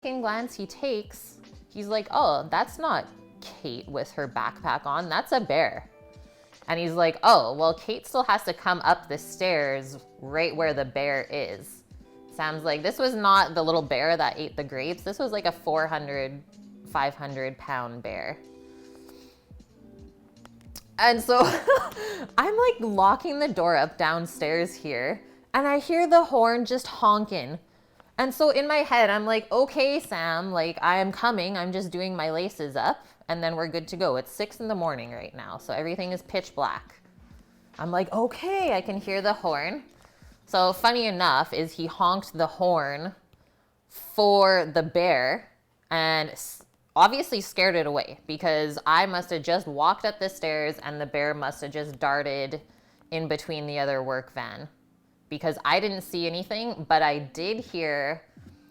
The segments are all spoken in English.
second glance he takes, he's like, oh, that's not Kate with her backpack on, that's a bear. And he's like, oh, well, Kate still has to come up the stairs right where the bear is. Sam's like, this was not the little bear that ate the grapes. This was like a 400, 500 pound bear. And so I'm like locking the door up downstairs here, and I hear the horn just honking. And so in my head, I'm like, okay, Sam, like I am coming. I'm just doing my laces up and then we're good to go. It's 6 a.m. right now. So everything is pitch black. I'm like, okay, I can hear the horn. So funny enough is he honked the horn for the bear and obviously scared it away, because I must have just walked up the stairs and the bear must have just darted in between the other work van, because I didn't see anything, but I did hear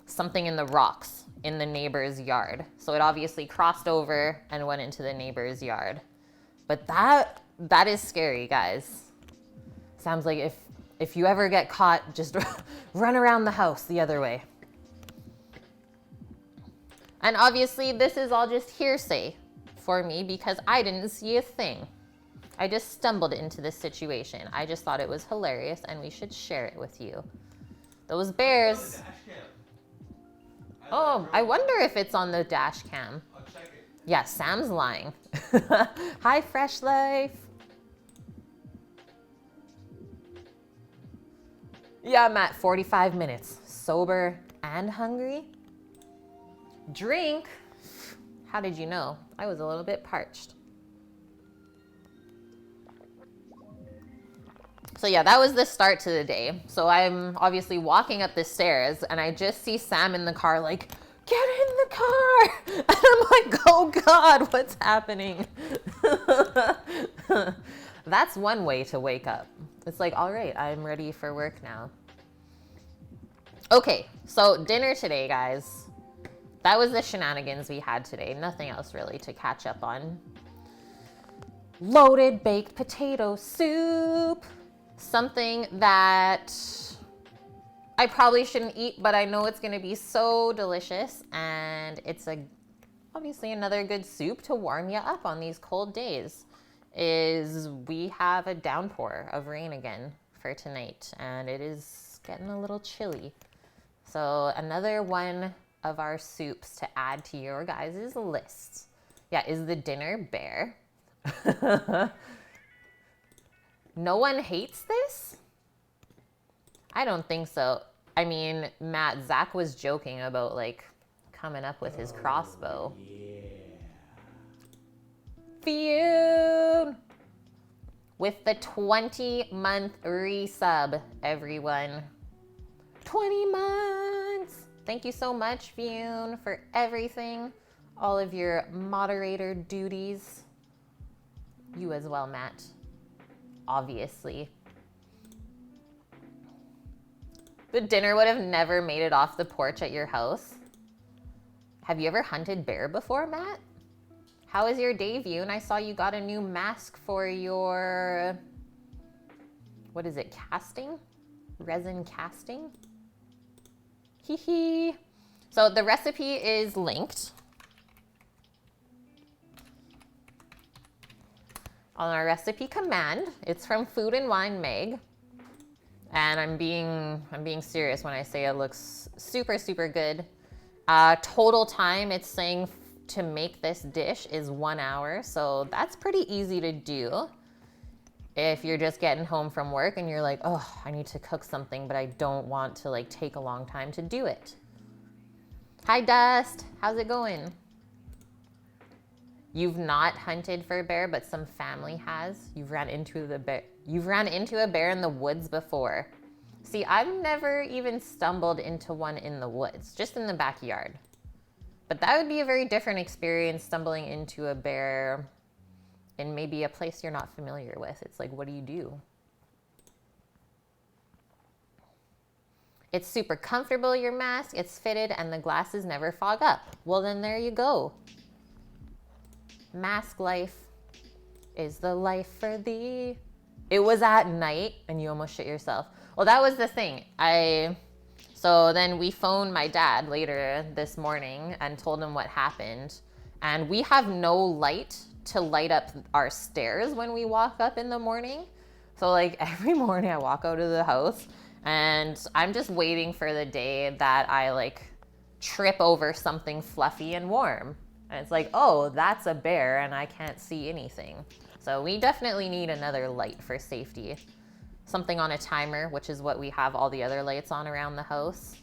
something in the rocks in the neighbor's yard. So it obviously crossed over and went into the neighbor's yard. But that is scary, guys. Sounds like if you ever get caught, just run around the house the other way. And obviously this is all just hearsay for me because I didn't see a thing. I just stumbled into this situation. I just thought it was hilarious and we should share it with you. Those bears. Oh, I wonder if it's on the dash cam. I'll check it. Yeah, Sam's lying. Hi, Fresh Life. Yeah, I'm at 45 minutes. Sober and hungry. Drink. How did you know? I was a little bit parched. So yeah, that was the start to the day. So I'm obviously walking up the stairs and I just see Sam in the car like, get in the car. And I'm like, oh God, what's happening? That's one way to wake up. It's like, all right, I'm ready for work now. Okay, so dinner today, guys. That was the shenanigans we had today. Nothing else really to catch up on. Loaded baked potato soup. Something that I probably shouldn't eat, but I know it's gonna be so delicious. And it's obviously another good soup to warm you up on these cold days. Is we have a downpour of rain again for tonight. And it is getting a little chilly. So another one of our soups to add to your guys' list. Yeah, is the dinner bear. No one hates this? I don't think so. I mean, Zach was joking about like coming up with his crossbow. Fune! With the 20-month resub, everyone. 20 months! Thank you so much, Fune, for everything. All of your moderator duties. You as well, Matt. Obviously. The dinner would have never made it off the porch at your house. Have you ever hunted bear before, Matt? How is your day, Fune? I saw you got a new mask for your, what is it, casting? Resin casting? Hee hee. So the recipe is linked on our recipe command. It's from Food and Wine Mag. And I'm being serious when I say it looks super, super good. Total time it's saying to make this dish is 1 hour. So that's pretty easy to do. If you're just getting home from work and you're like, oh, I need to cook something, but I don't want to like take a long time to do it. Hi, Dust. How's it going? You've not hunted for a bear, but some family has. You've ran into a bear in the woods before. See, I've never even stumbled into one in the woods, just in the backyard. But that would be a very different experience, stumbling into a bear in maybe a place you're not familiar with. It's like, what do you do? It's super comfortable, your mask. It's fitted and the glasses never fog up. Well, then there you go. Mask life is the life for thee. It was at night and you almost shit yourself. Well, that was the thing. So then we phoned my dad later this morning and told him what happened. And we have no light to light up our stairs when we walk up in the morning. So like every morning I walk out of the house and I'm just waiting for the day that I like trip over something fluffy and warm. And it's like, oh, that's a bear and I can't see anything. So we definitely need another light for safety. Something on a timer, which is what we have all the other lights on around the house.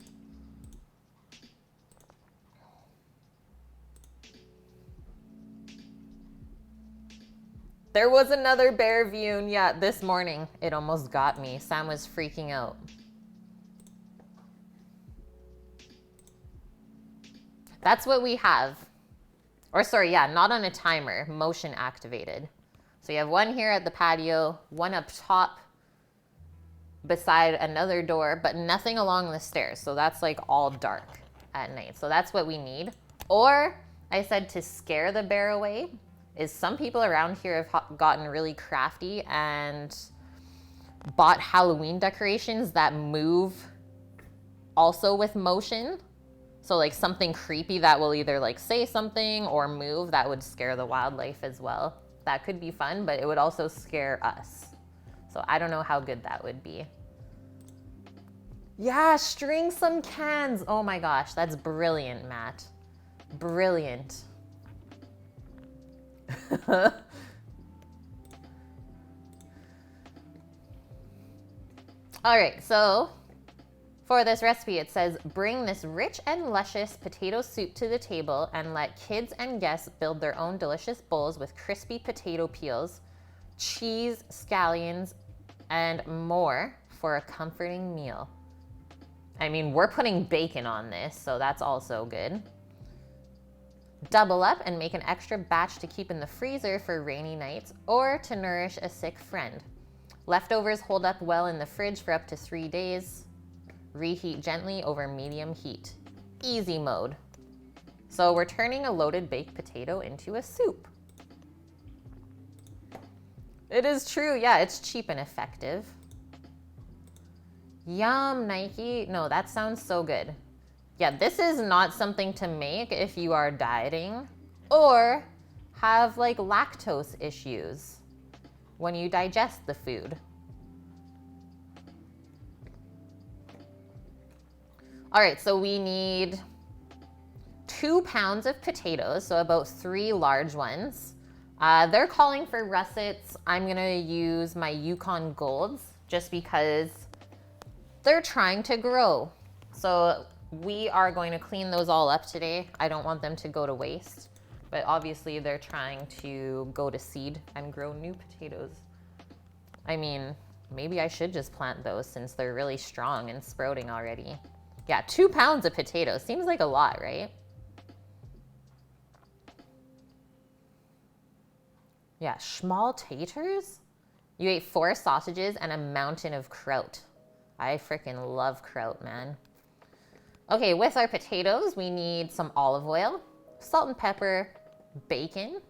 There was another bear viewing, yeah, this morning. It almost got me. Sam was freaking out. That's what we have. Or sorry, yeah, not on a timer, motion activated. So you have one here at the patio, one up top beside another door, but nothing along the stairs. So that's like all dark at night. So that's what we need. Or I said to scare the bear away is some people around here have gotten really crafty and bought Halloween decorations that move also with motion. So like something creepy that will either like say something or move that would scare the wildlife as well. That could be fun, but it would also scare us. So I don't know how good that would be. Yeah, string some cans. Oh my gosh, that's brilliant, Matt. Brilliant. All right, so for this recipe, it says, bring this rich and luscious potato soup to the table and let kids and guests build their own delicious bowls with crispy potato peels, cheese, scallions, and more for a comforting meal. I mean, we're putting bacon on this, so that's also good. Double up and make an extra batch to keep in the freezer for rainy nights or to nourish a sick friend. Leftovers hold up well in the fridge for up to 3 days. Reheat gently over medium heat. Easy mode. So we're turning a loaded baked potato into a soup. It is true, yeah, it's cheap and effective. Yum, Nike. No, that sounds so good. Yeah, this is not something to make if you are dieting or have like lactose issues when you digest the food. All right, so we need 2 pounds of potatoes, so about 3 large ones. They're calling for russets. I'm gonna use my Yukon Golds just because they're trying to grow. So we are going to clean those all up today. I don't want them to go to waste, but obviously they're trying to go to seed and grow new potatoes. I mean, maybe I should just plant those since they're really strong and sprouting already. Yeah, 2 pounds of potatoes. Seems like a lot, right? Yeah, small taters? You ate 4 sausages and a mountain of kraut. I freaking love kraut, man. Okay, with our potatoes, we need some olive oil, salt and pepper, bacon,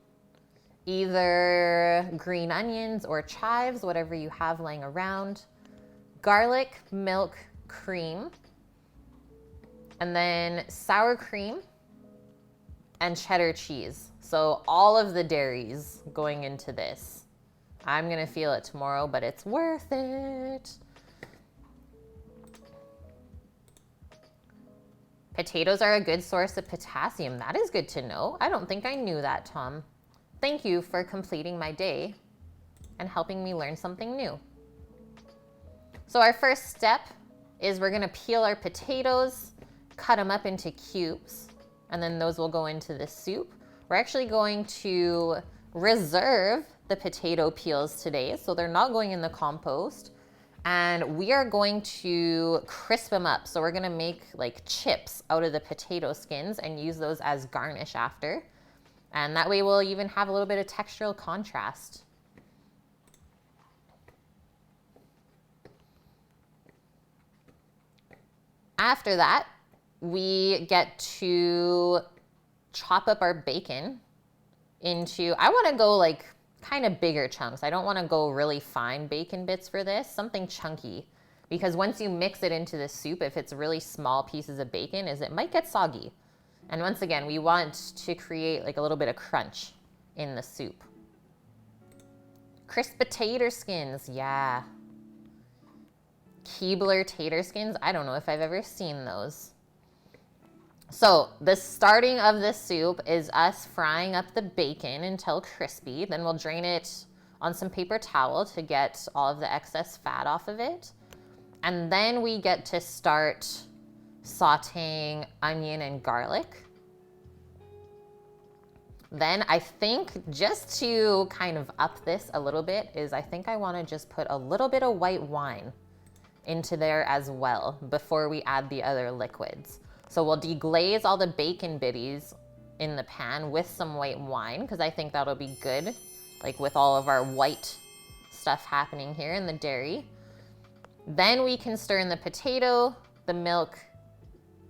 either green onions or chives, whatever you have laying around, garlic, milk, cream, and then sour cream and cheddar cheese. So all of the dairies going into this. I'm gonna feel it tomorrow, but it's worth it. Potatoes are a good source of potassium. That is good to know. I don't think I knew that, Tom. Thank you for completing my day and helping me learn something new. So our first step is we're gonna peel our potatoes, cut them up into cubes, and then those will go into the soup. We're actually going to reserve the potato peels today, so they're not going in the compost. And we are going to crisp them up. So we're gonna make like chips out of the potato skins and use those as garnish after. And that way we'll even have a little bit of textural contrast. After that, we get to chop up our bacon into, I wanna go like kind of bigger chunks. I don't want to go really fine bacon bits for this, something chunky. because once you mix it into the soup, if it's really small pieces of bacon, it might get soggy. And once again, we want to create like a little bit of crunch in the soup. Crisp potato skins, yeah. Keebler tater skins, I don't know if I've ever seen those. So the starting of the soup is us frying up the bacon until crispy. Then we'll drain it on some paper towel to get all of the excess fat off of it. And then we get to start sauteing onion and garlic. Then I think just to kind of up this a little bit is I think I want to just put a little bit of white wine into there as well before we add the other liquids. So we'll deglaze all the bacon bitties in the pan with some white wine because I think that'll be good, like with all of our white stuff happening here in the dairy. Then we can stir in the potato, the milk,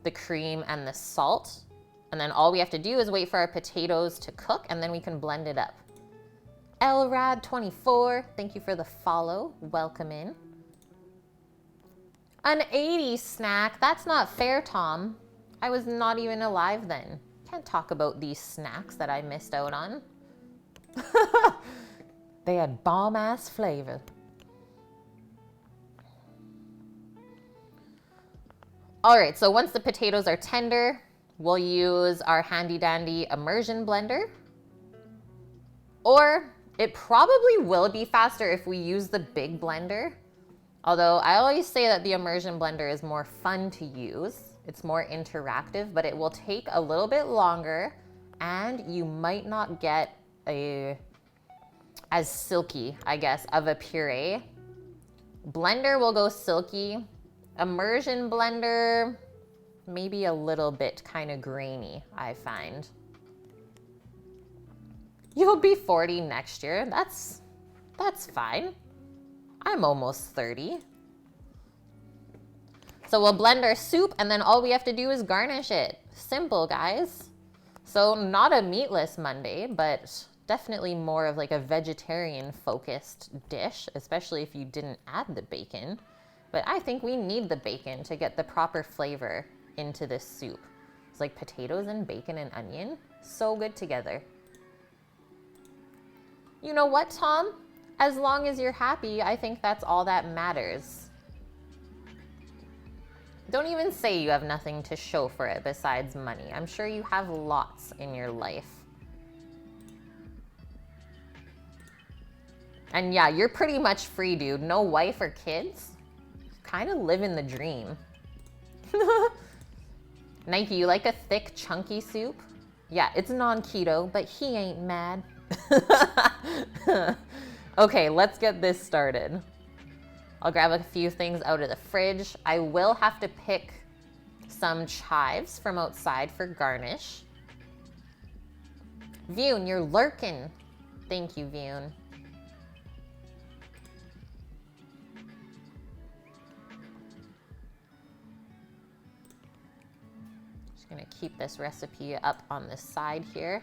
the cream, and the salt. And then all we have to do is wait for our potatoes to cook and then we can blend it up. Elrad24, thank you for the follow. Welcome in. An 80s snack, that's not fair, Tom. I was not even alive then. Can't talk about these snacks that I missed out on. They had bomb-ass flavor. All right, so once the potatoes are tender, we'll use our handy-dandy immersion blender. Or it probably will be faster if we use the big blender. Although I always say that the immersion blender is more fun to use. It's more interactive, but it will take a little bit longer and you might not get as silky, I guess, of a puree. Blender will go silky. Immersion blender, maybe a little bit kind of grainy, I find. You'll be 40 next year. That's fine. I'm almost 30. So we'll blend our soup and then all we have to do is garnish it. Simple, guys. So not a meatless Monday, but definitely more of like a vegetarian focused dish, especially if you didn't add the bacon. But I think we need the bacon to get the proper flavor into this soup. It's like potatoes and bacon and onion, so good together. You know what, Tom? As long as you're happy, I think that's all that matters. Don't even say you have nothing to show for it besides money. I'm sure you have lots in your life. And yeah, you're pretty much free, dude. No wife or kids? Kind of living the dream. Nike, you like a thick, chunky soup? Yeah, it's non-keto, but he ain't mad. Okay, let's get this started. I'll grab a few things out of the fridge. I will have to pick some chives from outside for garnish. Vune, you're lurking. Thank you, Vune. Just gonna keep this recipe up on the side here.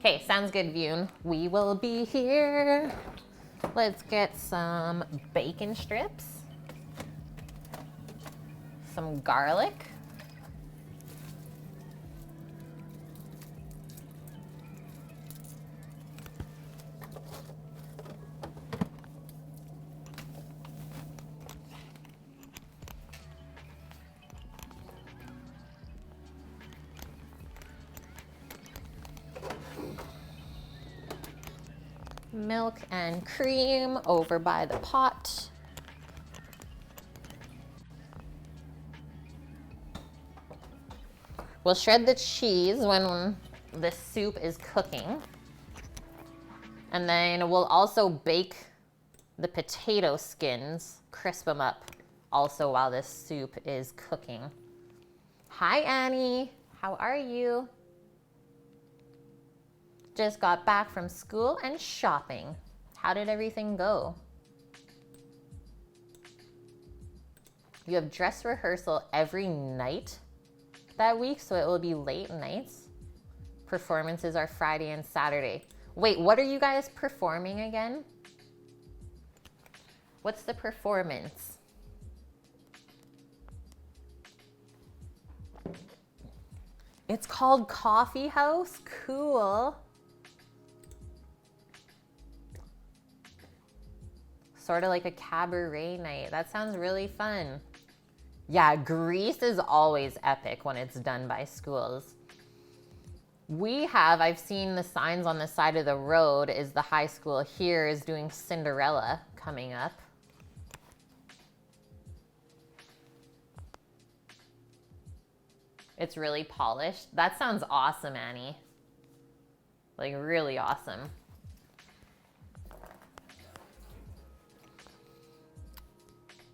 Okay, sounds good, Vune. We will be here. Let's get some bacon strips, some garlic, milk and cream over by the pot. We'll shred the cheese when the soup is cooking. And then we'll also bake the potato skins, crisp them up also while this soup is cooking. Hi, Annie. How are you? Just got back from school and shopping. How did everything go? You have dress rehearsal every night that week, so it will be late nights. Performances are Friday and Saturday. Wait, what are you guys performing again? What's the performance? It's called Coffee House? Cool. Sort of like a cabaret night. That sounds really fun. Yeah, Greece is always epic when it's done by schools. I've seen the signs on the side of the road is the high school here is doing Cinderella coming up. It's really polished. That sounds awesome, Annie. Like really awesome.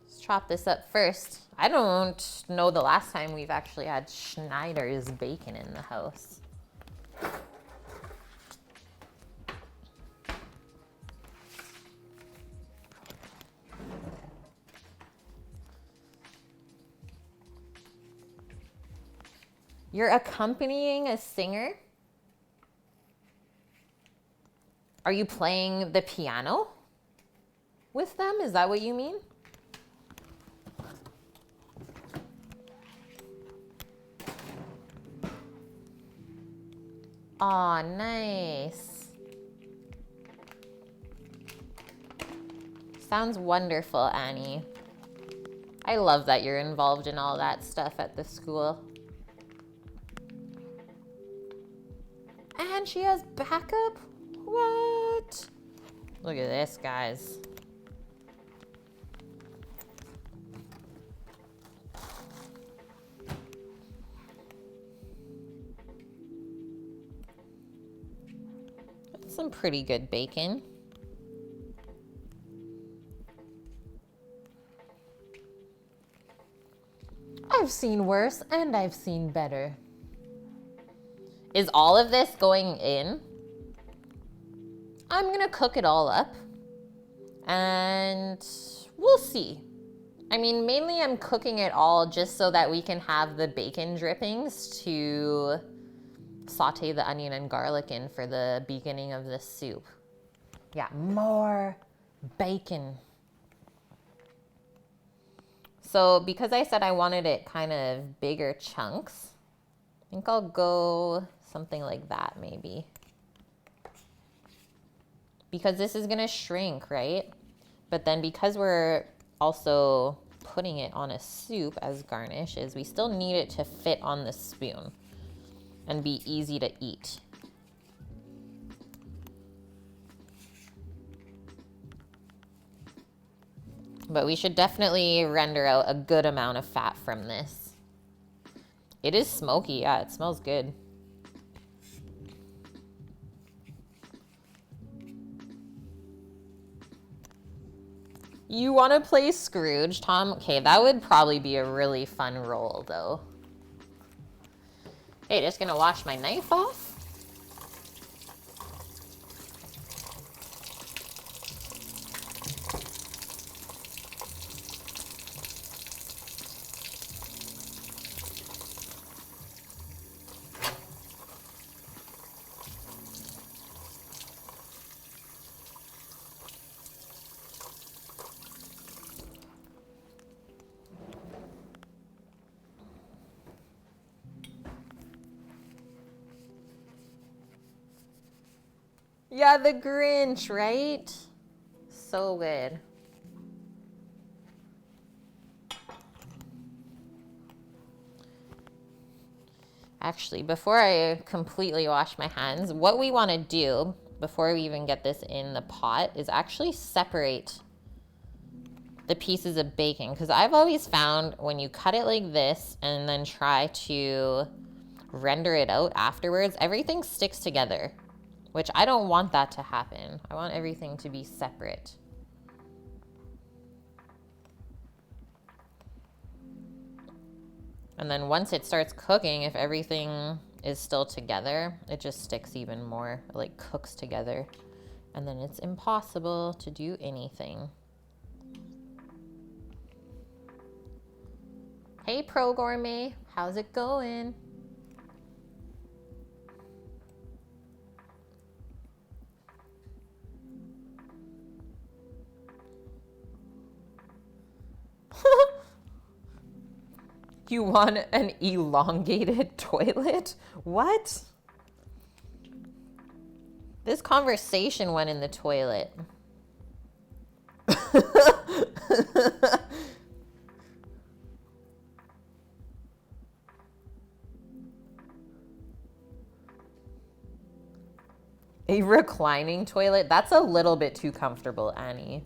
Let's chop this up first. I don't know the last time we've actually had Schneider's bacon in the house. You're accompanying a singer? Are you playing the piano with them? Is that what you mean? Aw, nice. Sounds wonderful, Annie. I love that you're involved in all that stuff at the school. And she has backup? What? Look at this, guys. That's some pretty good bacon. I've seen worse and I've seen better. Is all of this going in? I'm gonna cook it all up and we'll see. I mean, mainly I'm cooking it all just so that we can have the bacon drippings to saute the onion and garlic in for the beginning of the soup. Yeah, more bacon. So because I said I wanted it kind of bigger chunks, I think I'll go something like that maybe. Because this is gonna shrink, right? But then because we're also putting it on a soup as garnishes, we still need it to fit on the spoon and be easy to eat. But we should definitely render out a good amount of fat from this. It is smoky, yeah, it smells good. You want to play Scrooge, Tom? Okay, that would probably be a really fun role, though. Hey, just gonna wash my knife off. Yeah, the Grinch, right? So good. Actually, before I completely wash my hands, what we want to do before we even get this in the pot is actually separate the pieces of bacon. Because I've always found when you cut it like this and then try to render it out afterwards, everything sticks together. Which I don't want that to happen. I want everything to be separate. And then once it starts cooking, if everything is still together, it just sticks even more, it like cooks together. And then it's impossible to do anything. Hey, Pro Gourmet, how's it going? You want an elongated toilet? What? This conversation went in the toilet. A reclining toilet? That's a little bit too comfortable, Annie.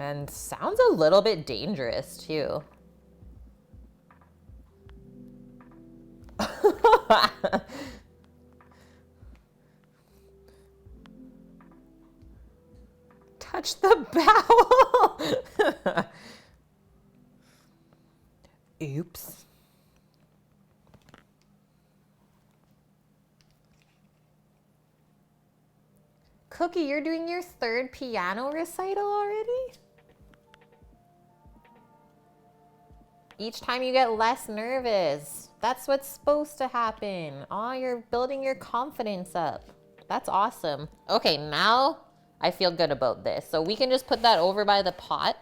And sounds a little bit dangerous, too. Touch the bowel. Oops. Cookie, you're doing your third piano recital already? Each time you get less nervous. That's what's supposed to happen. Oh, you're building your confidence up. That's awesome. Okay, now I feel good about this. So we can just put that over by the pot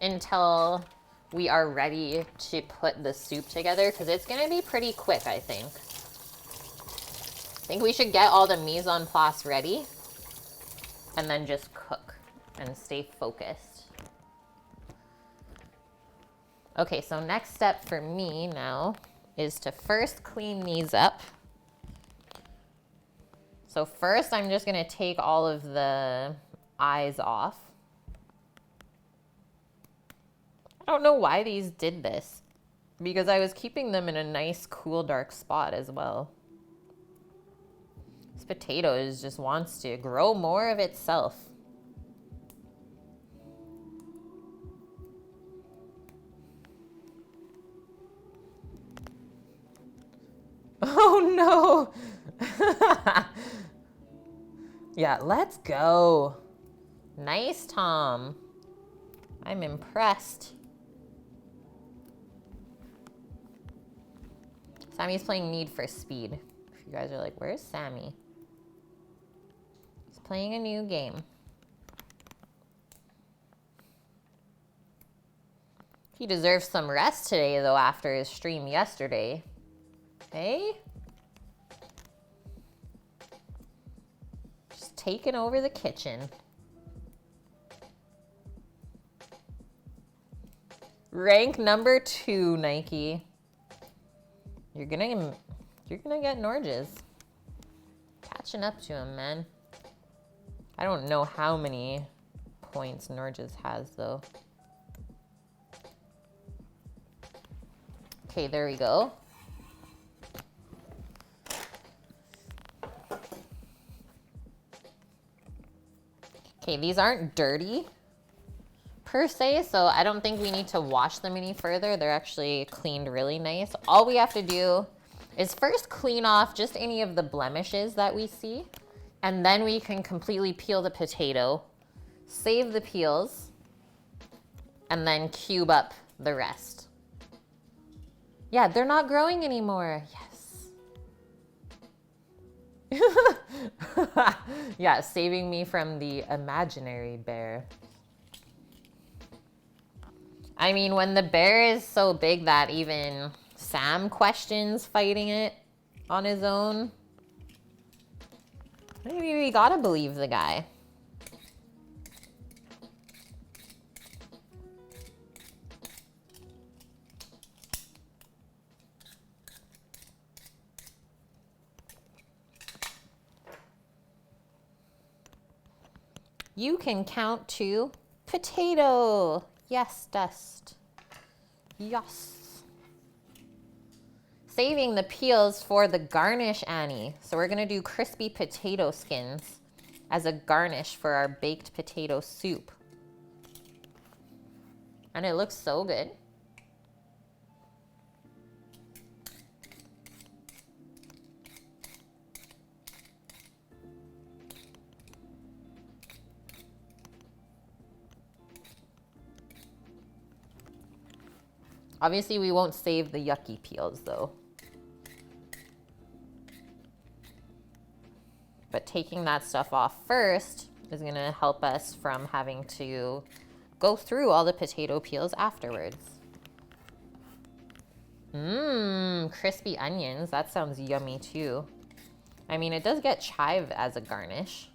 until we are ready to put the soup together, because it's gonna be pretty quick, I think. I think we should get all the mise en place ready and then just cook and stay focused. Okay, so next step for me now is to first clean these up. So first I'm just gonna take all of the eyes off. I don't know why these did this, because I was keeping them in a nice, cool, dark spot as well. This potato just wants to grow more of itself. Oh no! Yeah, let's go. Nice, Tom. I'm impressed. Sammy's playing Need for Speed. If you guys are like, where's Sammy? He's playing a new game. He deserves some rest today, though, after his stream yesterday. Hey? Just taking over the kitchen. Rank number 2, Nike. You're gonna get Norges. Catching up to him, man. I don't know how many points Norges has, though. Okay, there we go. Okay, these aren't dirty per se, so I don't think we need to wash them any further. They're actually cleaned really nice. All we have to do is first clean off just any of the blemishes that we see, and then we can completely peel the potato, save the peels, and then cube up the rest. Yeah, they're not growing anymore. Yes. Yeah, saving me from the imaginary bear. I mean, when the bear is so big that even Sam questions fighting it on his own, maybe we gotta believe the guy. You can count to potato. Yes, Dust. Yes. Saving the peels for the garnish, Annie. So we're gonna do crispy potato skins as a garnish for our baked potato soup. And it looks so good. Obviously, we won't save the yucky peels, though. But taking that stuff off first is going to help us from having to go through all the potato peels afterwards. Crispy onions. That sounds yummy too. I mean, it does get chive as a garnish.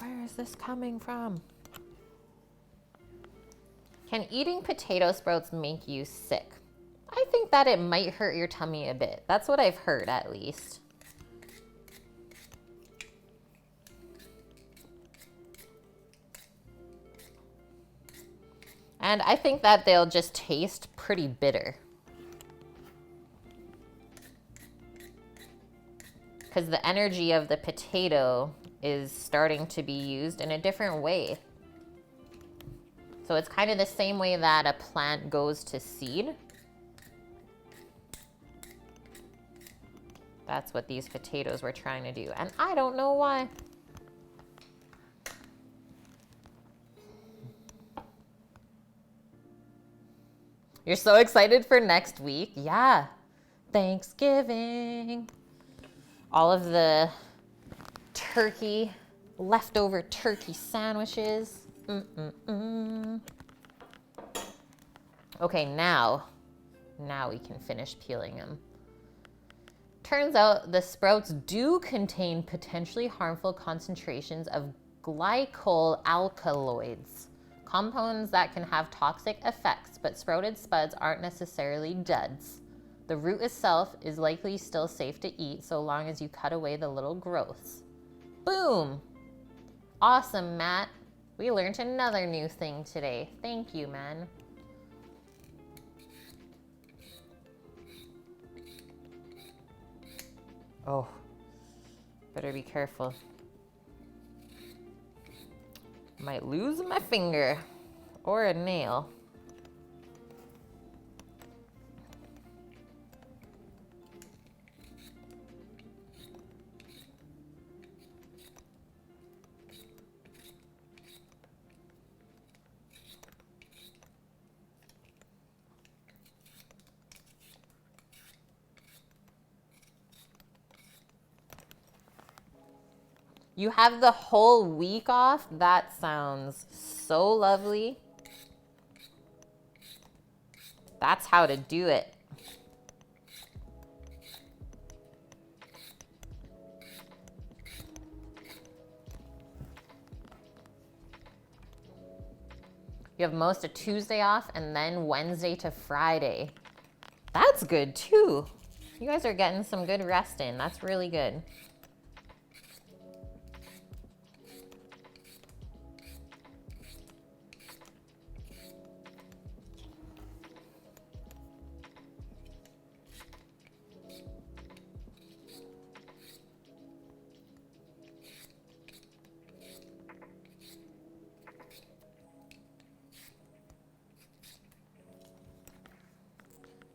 Where is this coming from? Can eating potato sprouts make you sick? I think that it might hurt your tummy a bit. That's what I've heard, at least. And I think that they'll just taste pretty bitter. Because the energy of the potato is starting to be used in a different way. So it's kind of the same way that a plant goes to seed. That's what these potatoes were trying to do. And I don't know why. You're so excited for next week? Yeah. Thanksgiving. All of the turkey, leftover turkey sandwiches. Okay, now we can finish peeling them. Turns out the sprouts do contain potentially harmful concentrations of glycol alkaloids, compounds that can have toxic effects, but sprouted spuds aren't necessarily duds. The root itself is likely still safe to eat so long as you cut away the little growths. Boom! Awesome, Matt. We learned another new thing today. Thank you, man. Oh, better be careful. Might lose my finger or a nail. You have the whole week off? That sounds so lovely. That's how to do it. You have most of Tuesday off and then Wednesday to Friday. That's good too. You guys are getting some good rest in. That's really good.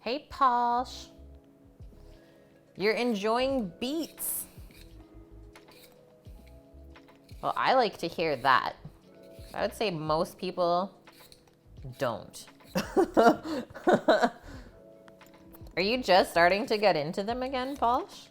Hey, Posh. You're enjoying beets. Well, I like to hear that. I would say most people don't. Are you just starting to get into them again, Posh?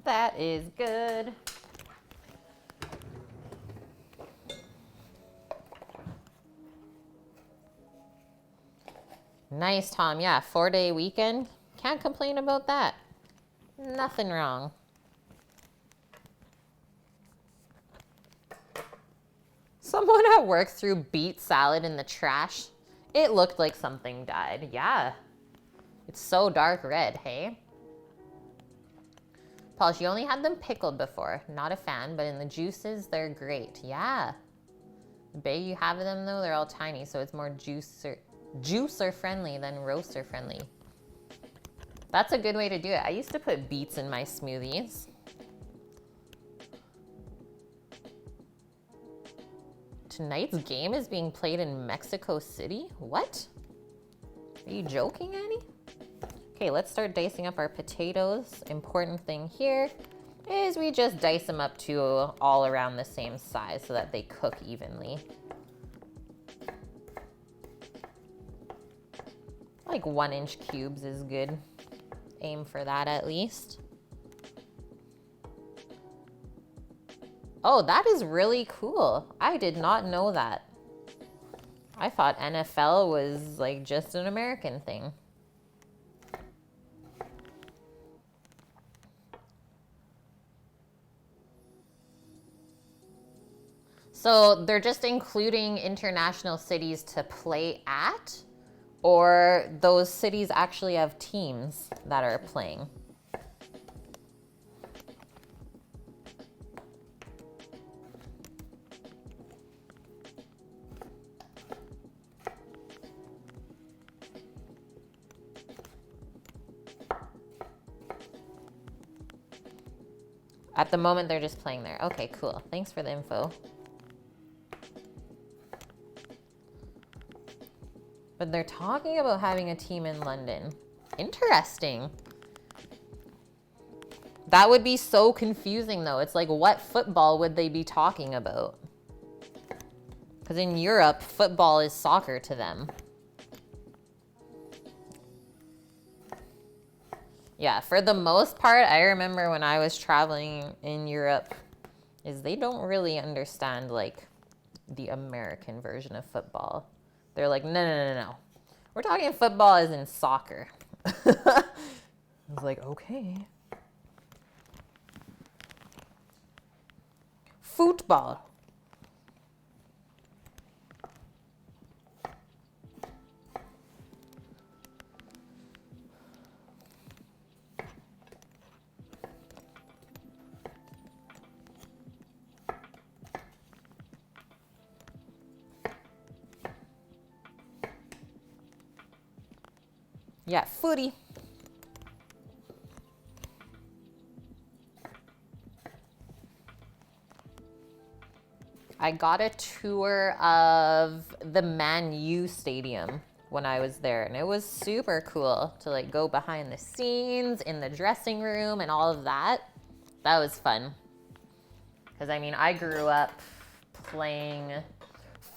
That is good. Nice, Tom. Yeah, 4-day weekend. Can't complain about that. Nothing wrong. Someone at work threw beet salad in the trash. It looked like something died. Yeah. It's so dark red, hey? Paul, you only had them pickled before. Not a fan, but in the juices, they're great. Yeah. The big you have them, though, they're all tiny, so it's more juicer friendly than roaster friendly. That's a good way to do it. I used to put beets in my smoothies. Tonight's game is being played in Mexico City? What? Are you joking, Annie? Okay, let's start dicing up our potatoes. Important thing here is we just dice them up to all around the same size so that they cook evenly. Like 1-inch cubes is good. Aim for that at least. Oh, that is really cool. I did not know that. I thought NFL was like just an American thing. So they're just including international cities to play at, or those cities actually have teams that are playing? At the moment, they're just playing there. Okay, cool. Thanks for the info. But they're talking about having a team in London. Interesting. That would be so confusing, though. It's like, what football would they be talking about? Because in Europe, football is soccer to them. Yeah, for the most part, I remember when I was traveling in Europe, is they don't really understand, like, the American version of football. They're like, no. We're talking football as in soccer. I was like, okay. Football. Yeah, footy. I got a tour of the Man U stadium when I was there, and it was super cool to like go behind the scenes in the dressing room and all of that. That was fun. Because I mean, I grew up playing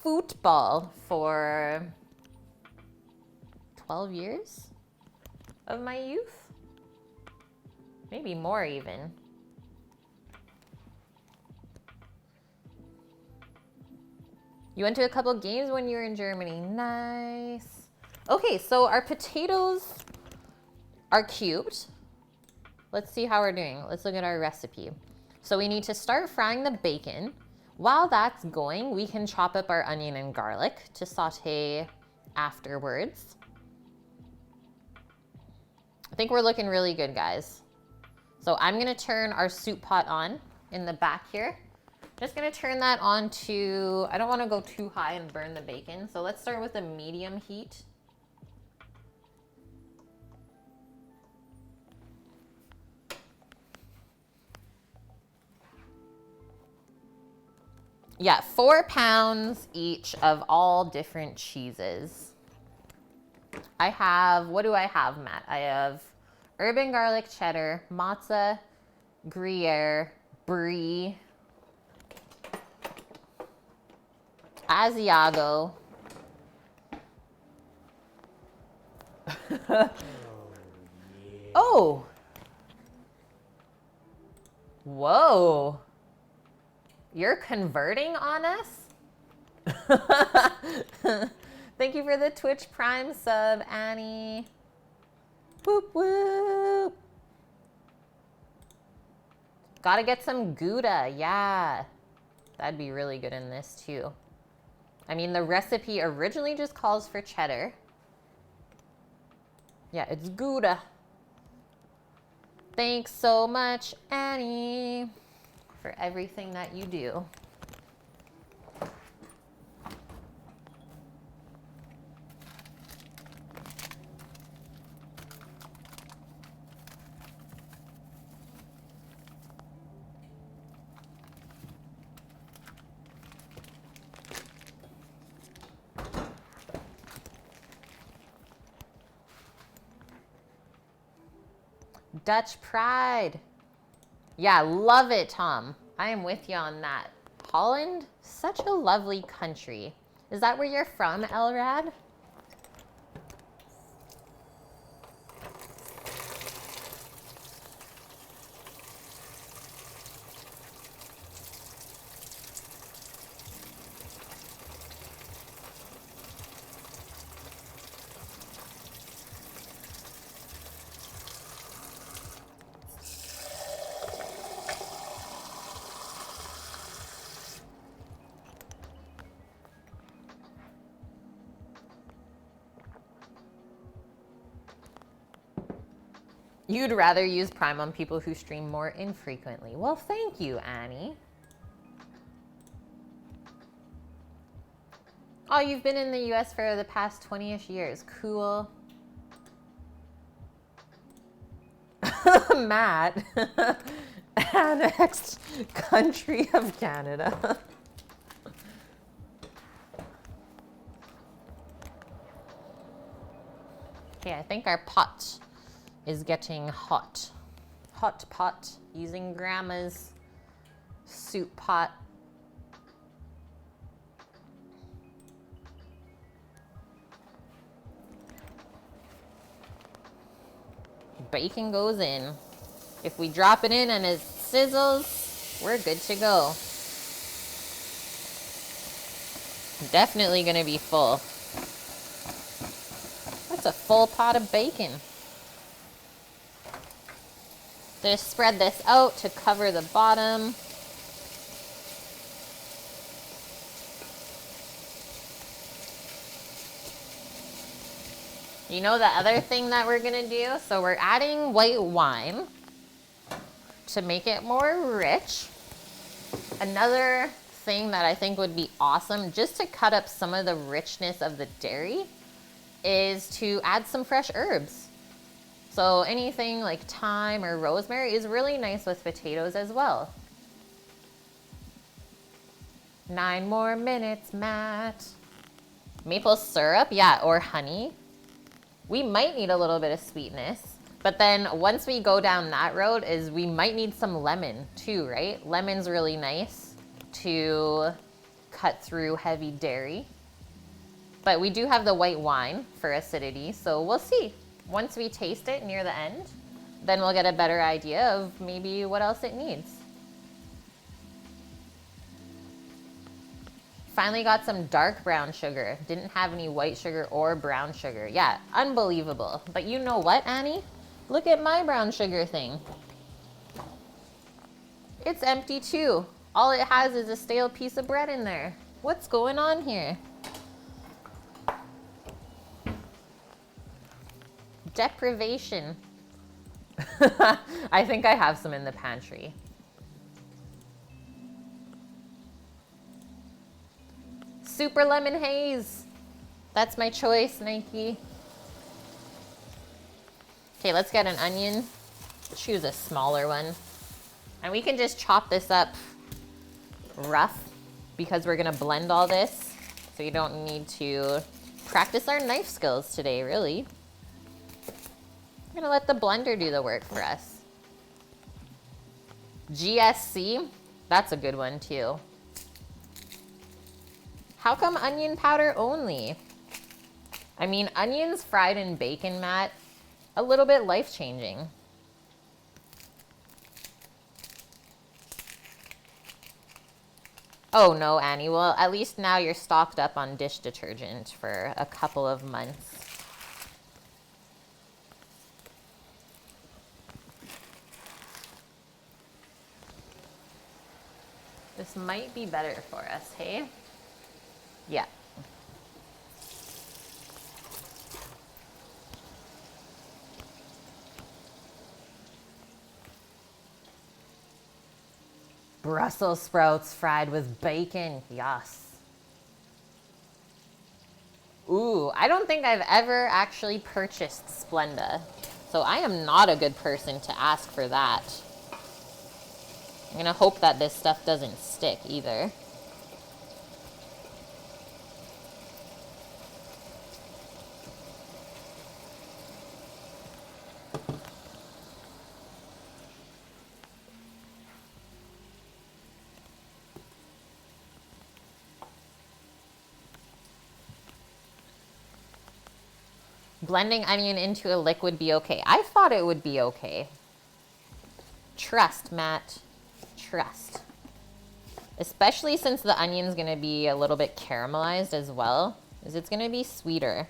football for 12 years of my youth. Maybe more even. You went to a couple games when you were in Germany. Nice. Okay, so our potatoes are cubed. Let's see how we're doing. Let's look at our recipe. So we need to start frying the bacon. While that's going, we can chop up our onion and garlic to saute afterwards. I think we're looking really good, guys. So I'm gonna turn our soup pot on in the back here. Just gonna turn that on to, I don't wanna go too high and burn the bacon. So let's start with a medium heat. Yeah, 4 pounds each of all different cheeses. I have, what do I have, Matt? I have urban garlic cheddar, mozza, Gruyere, brie, Asiago. Oh. Whoa. You're converting on us? Thank you for the Twitch Prime sub, Annie. Whoop, whoop. Gotta get some Gouda, yeah. That'd be really good in this too. I mean, the recipe originally just calls for cheddar. Yeah, it's Gouda. Thanks so much, Annie, for everything that you do. Dutch pride. Yeah, love it, Tom. I am with you on that. Holland, such a lovely country. Is that where you're from, Elrad? You'd rather use Prime on people who stream more infrequently. Well, thank you, Annie. Oh, you've been in the US for the past 20-ish years. Cool. Matt. Annexed country of Canada. Okay, I think our pot is getting hot. Hot pot using Grandma's soup pot. Bacon goes in. If we drop it in and it sizzles, we're good to go. Definitely gonna be full. That's a full pot of bacon. Just spread this out to cover the bottom. You know the other thing that we're gonna do? So we're adding white wine to make it more rich. Another thing that I think would be awesome, just to cut up some of the richness of the dairy, is to add some fresh herbs. So anything like thyme or rosemary is really nice with potatoes as well. 9 more minutes, Matt. Maple syrup, yeah, or honey. We might need a little bit of sweetness, but then once we go down that road is we might need some lemon too, right? Lemon's really nice to cut through heavy dairy. But we do have the white wine for acidity, so we'll see. Once we taste it near the end, then we'll get a better idea of maybe what else it needs. Finally got some dark brown sugar. Didn't have any white sugar or brown sugar. Yeah, unbelievable. But you know what, Annie? Look at my brown sugar thing. It's empty too. All it has is a stale piece of bread in there. What's going on here? Deprivation. I think I have some in the pantry. Super lemon haze. That's my choice, Nike. Okay, let's get an onion. Choose a smaller one. And we can just chop this up rough because we're gonna blend all this. So you don't need to practice our knife skills today, really. We're gonna let the blender do the work for us. GSC, that's a good one too. How come onion powder only? I mean, onions fried in bacon, Matt, a little bit life-changing. Oh no, Annie, well, at least now you're stocked up on dish detergent for a couple of months. This might be better for us, hey? Yeah. Brussels sprouts fried with bacon, yes. Ooh, I don't think I've ever actually purchased Splenda, so I am not a good person to ask for that. I'm gonna hope that this stuff doesn't stick either. Blending onion into a liquid be okay? I thought it would be okay. Trust, Matt. Trust. Especially since the onion's gonna be a little bit caramelized as well, is it's gonna be sweeter.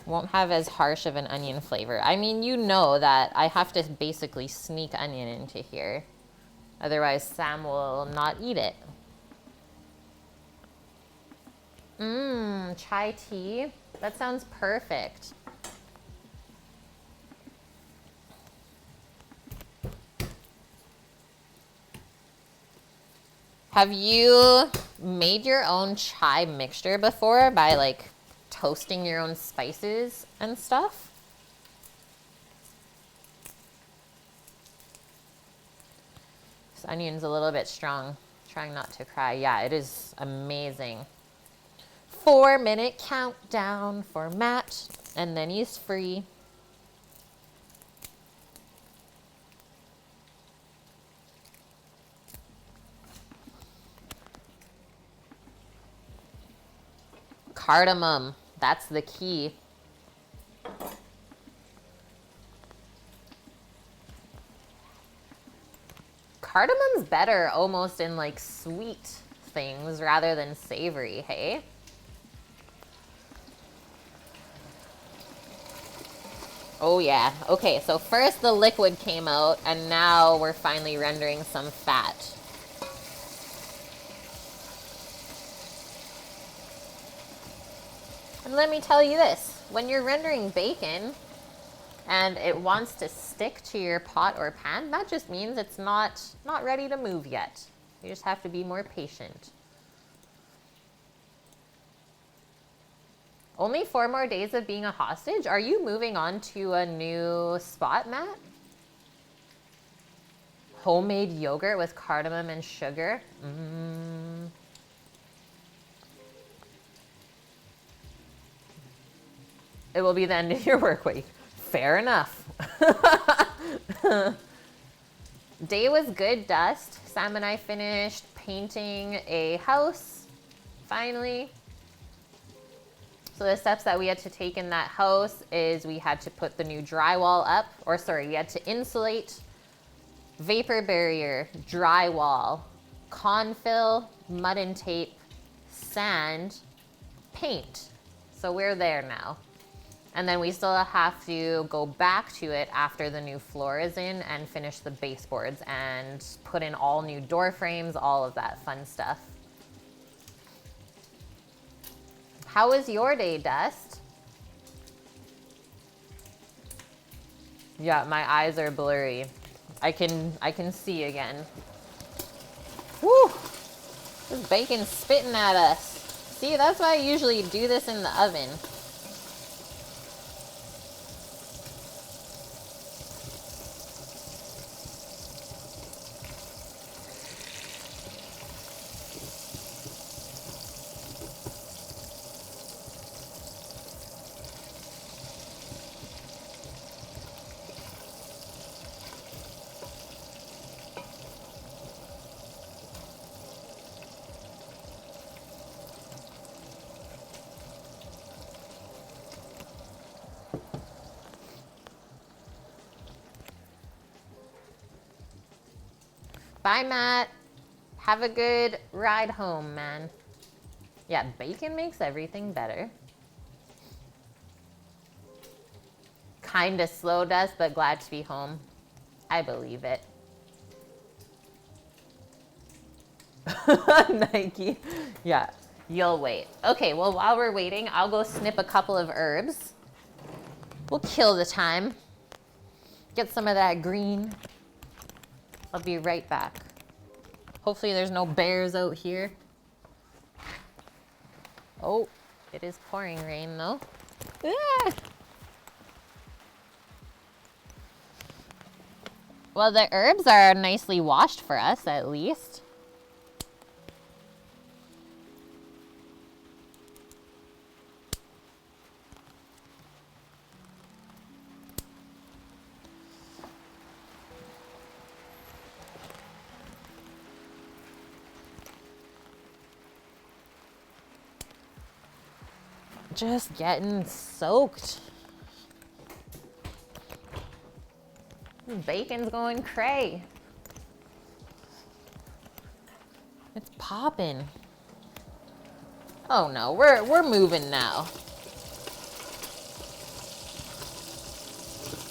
Won't have as harsh of an onion flavor. I mean, you know that I have to basically sneak onion into here. Otherwise, Sam will not eat it. Chai tea. That sounds perfect. Have you made your own chai mixture before by like toasting your own spices and stuff? This onion's a little bit strong. Trying not to cry. Yeah, it is amazing. 4-minute countdown for Matt, and then he's free. Cardamom, that's the key. Cardamom's better almost in like sweet things rather than savory, hey? Oh yeah. Okay, so first the liquid came out, and now we're finally rendering some fat. And let me tell you this, when you're rendering bacon and it wants to stick to your pot or pan, that just means it's not ready to move yet. You just have to be more patient. Only 4 more days of being a hostage? Are you moving on to a new spot, Matt? Homemade yogurt with cardamom and sugar? It will be the end of your work week. Fair enough. Day was good, Dust. Sam and I finished painting a house, finally. So the steps that we had to take in that house is we had to put the new drywall up, or sorry, we had to insulate, vapor barrier, drywall, confill, mud and tape, sand, paint. So we're there now. And then we still have to go back to it after the new floor is in and finish the baseboards and put in all new door frames, all of that fun stuff. How was your day, Dust? Yeah, my eyes are blurry. I can see again. Woo! This bacon's spitting at us. See, that's why I usually do this in the oven. Bye, Matt. Have a good ride home, man. Yeah, bacon makes everything better. Kinda slow, Dust, but glad to be home. I believe it. Nike. Yeah, you'll wait. Okay, well, while we're waiting, I'll go snip a couple of herbs. We'll kill the time. Get some of that green. I'll be right back. Hopefully there's no bears out here. Oh, it is pouring rain though. Ah! Well, the herbs are nicely washed for us, at least. Just getting soaked. Bacon's going cray. It's popping. Oh no, we're moving now.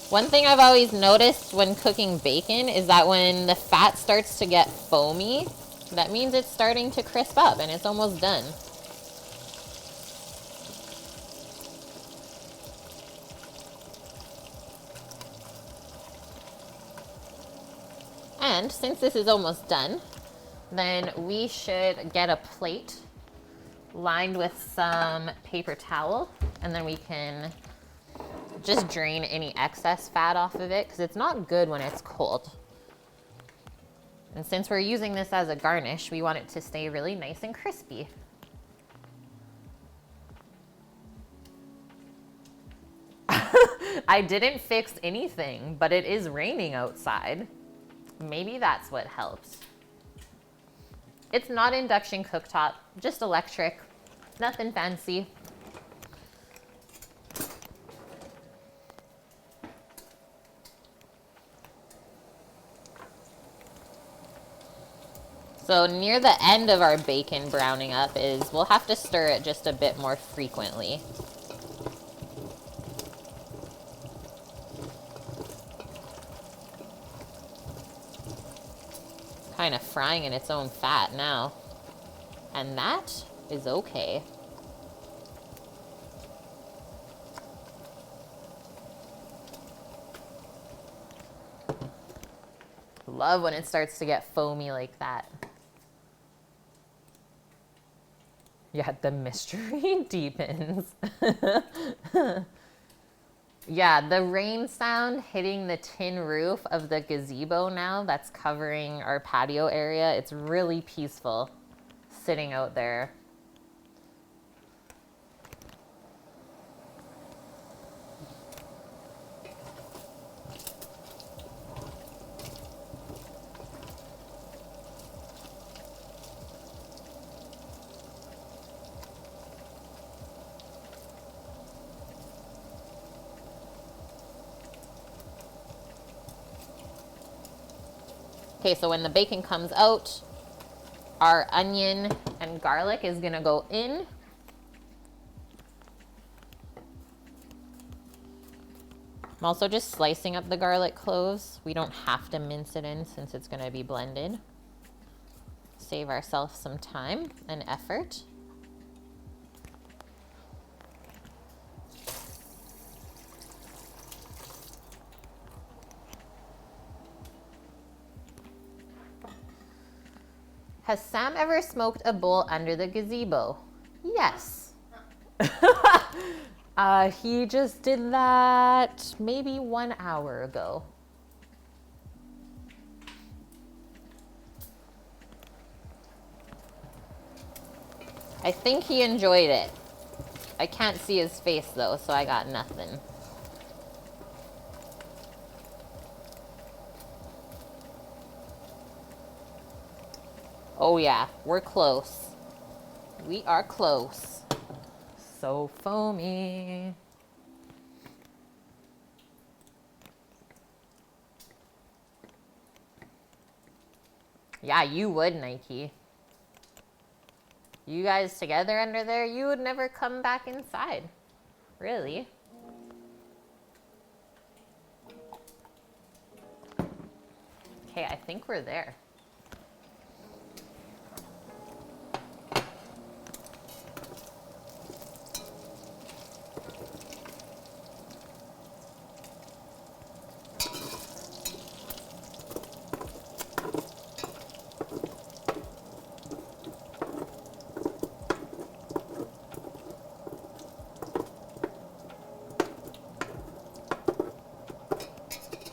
One thing I've always noticed when cooking bacon is that when the fat starts to get foamy, that means it's starting to crisp up and it's almost done. And since this is almost done, then we should get a plate lined with some paper towel, and then we can just drain any excess fat off of it because it's not good when it's cold. And since we're using this as a garnish, we want it to stay really nice and crispy. I didn't fix anything, but it is raining outside. Maybe that's what helps. It's not induction cooktop, just electric, nothing fancy. So near the end of our bacon browning up is we'll have to stir it just a bit more frequently. Kind of frying in its own fat now. And that is okay. Love when it starts to get foamy like that. Yeah, the mystery deepens. Yeah, the rain sound hitting the tin roof of the gazebo now that's covering our patio area. It's really peaceful sitting out there. Okay, so when the bacon comes out, our onion and garlic is gonna go in. I'm also just slicing up the garlic cloves. We don't have to mince it in since it's gonna be blended. Save ourselves some time and effort. Has Sam ever smoked a bowl under the gazebo? Yes. He just did that maybe 1 hour ago. I think he enjoyed it. I can't see his face though, so I got nothing. Oh yeah, we're close. We are close. So foamy. Yeah, you would, Nike. You guys together under there, you would never come back inside. Really. Okay, I think we're there.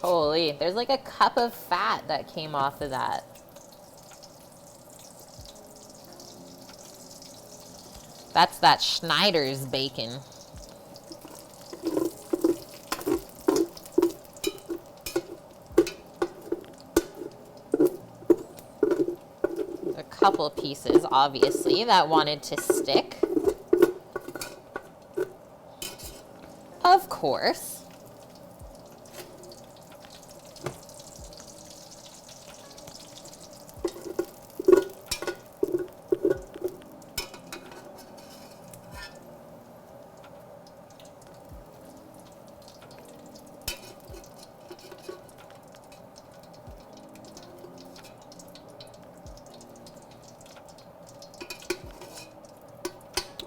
Holy, there's like a cup of fat that came off of that. That's that Schneider's bacon. A couple pieces, obviously, that wanted to stick. Of course.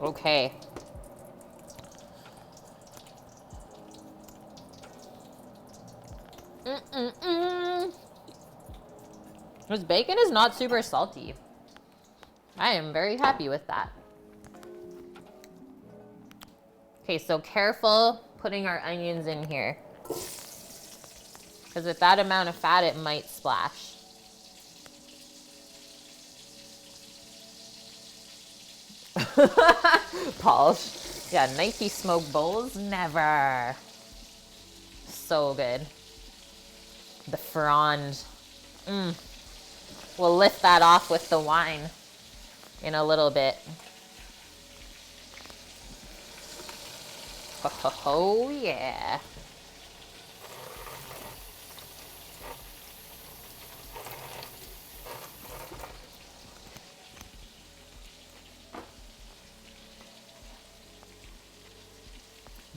Okay. This bacon is not super salty. I am very happy with that. Okay, so careful putting our onions in here, because with that amount of fat, it might splash. Polish. Yeah, Nike smoke bowls, never. So good. The frond. We'll lift that off with the wine in a little bit. Oh yeah.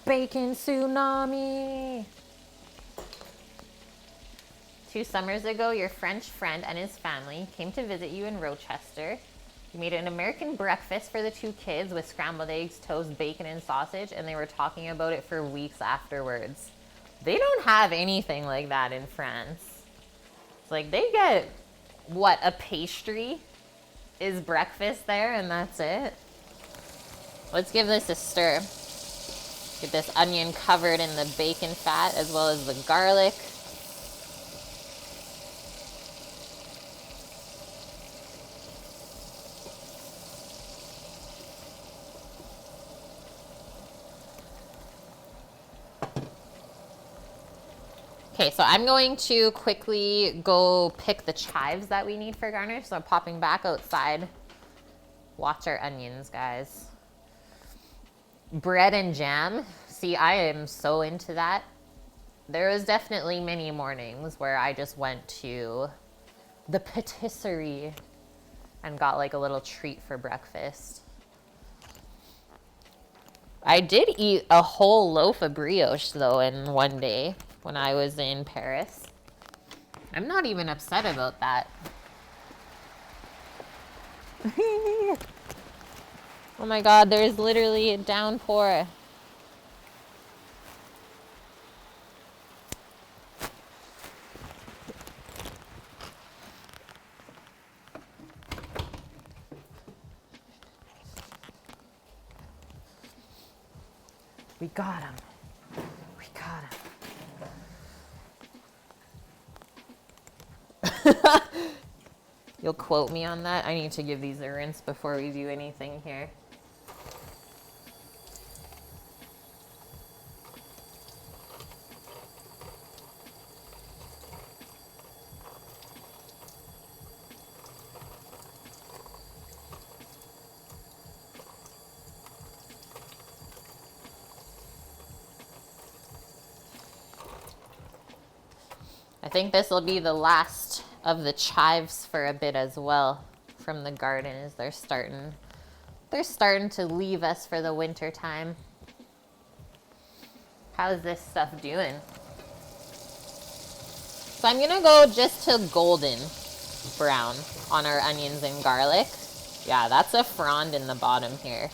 Bacon tsunami. 2 summers ago, your French friend and his family came to visit you in Rochester. You made an American breakfast for the 2 kids with scrambled eggs, toast, bacon, and sausage, and they were talking about it for weeks afterwards. They don't have anything like that in France. It's like they get, what, a pastry is breakfast there, and that's it. Let's give this a stir. Get this onion covered in the bacon fat as well as the garlic. Okay, so I'm going to quickly go pick the chives that we need for garnish. So I'm popping back outside. Watch our onions, guys. Bread and jam. See, I am so into that. There was definitely many mornings where I just went to the patisserie and got like a little treat for breakfast. I did eat a whole loaf of brioche though in one day when I was in Paris. I'm not even upset about that. Oh my God, there's literally a downpour. We got him. We got him. You'll quote me on that? I need to give these a rinse before we do anything here. I think this will be the last of the chives for a bit as well from the garden as they're starting to leave us for the winter time. How's this stuff doing? So I'm gonna go just to golden brown on our onions and garlic. Yeah, that's a frond in the bottom here.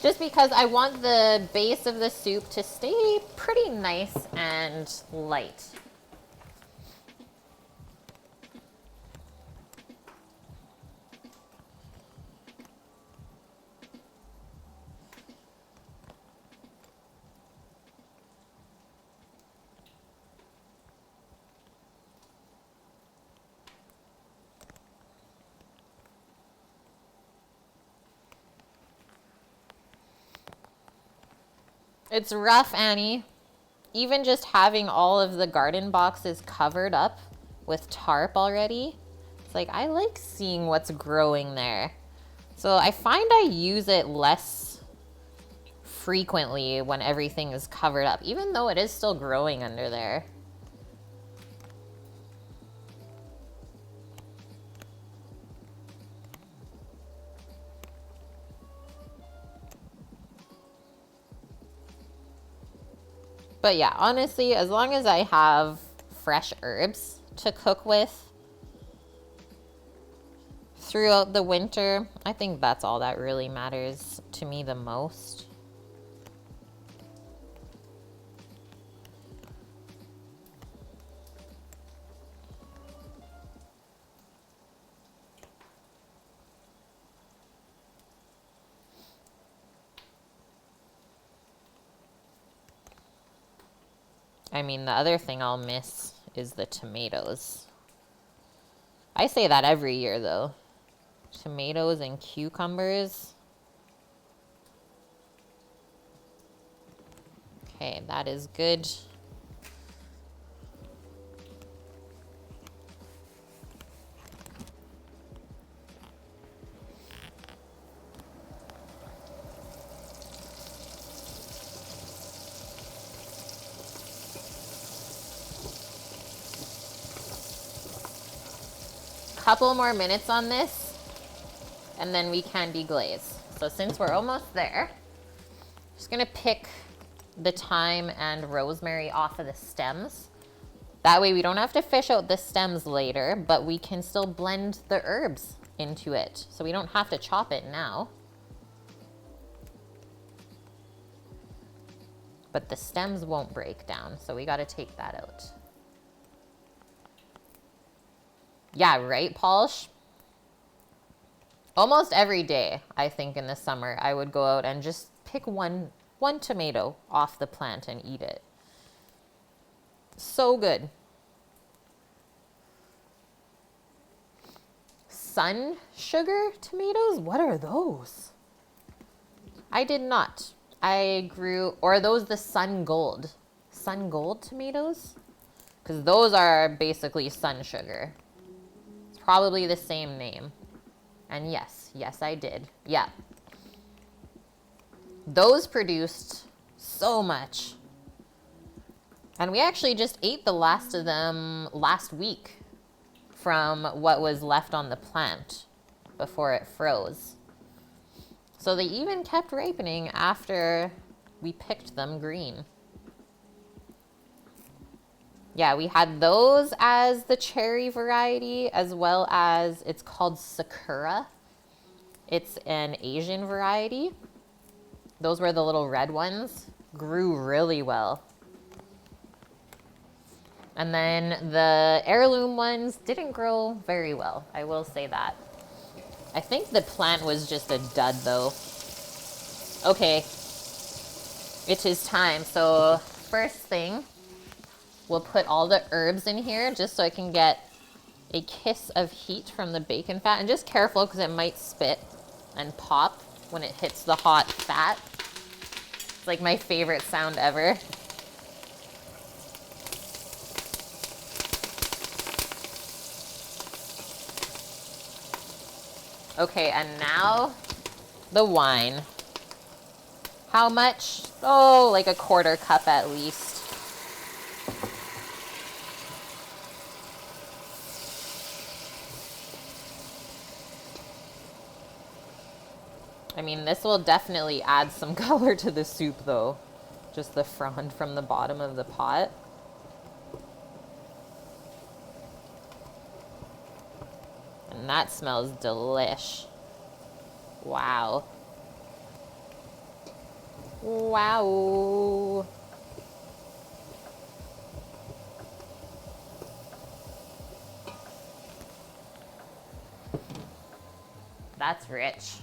Just because I want the base of the soup to stay pretty nice and light. It's rough, Annie. Even just having all of the garden boxes covered up with tarp already, it's like I like seeing what's growing there. So I find I use it less frequently when everything is covered up, even though it is still growing under there. But yeah, honestly, as long as I have fresh herbs to cook with throughout the winter, I think that's all that really matters to me the most. I mean, the other thing I'll miss is the tomatoes. I say that every year, though. Tomatoes and cucumbers. Okay, that is good. Couple more minutes on this, and then we can deglaze. So since we're almost there, I'm just gonna pick the thyme and rosemary off of the stems. That way we don't have to fish out the stems later, but we can still blend the herbs into it. So we don't have to chop it now. But the stems won't break down, so we gotta take that out. Yeah, right, Polish? Almost every day, I think in the summer, I would go out and just pick one tomato off the plant and eat it. So good. Sun sugar tomatoes? What are those? I did not. I grew, or are those the sun gold? Sun gold tomatoes? Because those are basically sun sugar. Probably the same name. And yes, I did. Yeah. Those produced so much. And we actually just ate the last of them last week from what was left on the plant before it froze. So they even kept ripening after we picked them green. Yeah, we had those as the cherry variety, as well as it's called Sakura. It's an Asian variety. Those were the little red ones. Grew really well. And then the heirloom ones didn't grow very well, I will say that. I think the plant was just a dud though. Okay, it is time. So first thing, we'll put all the herbs in here just so I can get a kiss of heat from the bacon fat. And just careful because it might spit and pop when it hits the hot fat. It's like my favorite sound ever. Okay, and now the wine. How much? Oh, like a quarter cup at least. I mean, this will definitely add some color to the soup though. Just the frond from the bottom of the pot. And that smells delish. Wow. Wow. That's rich.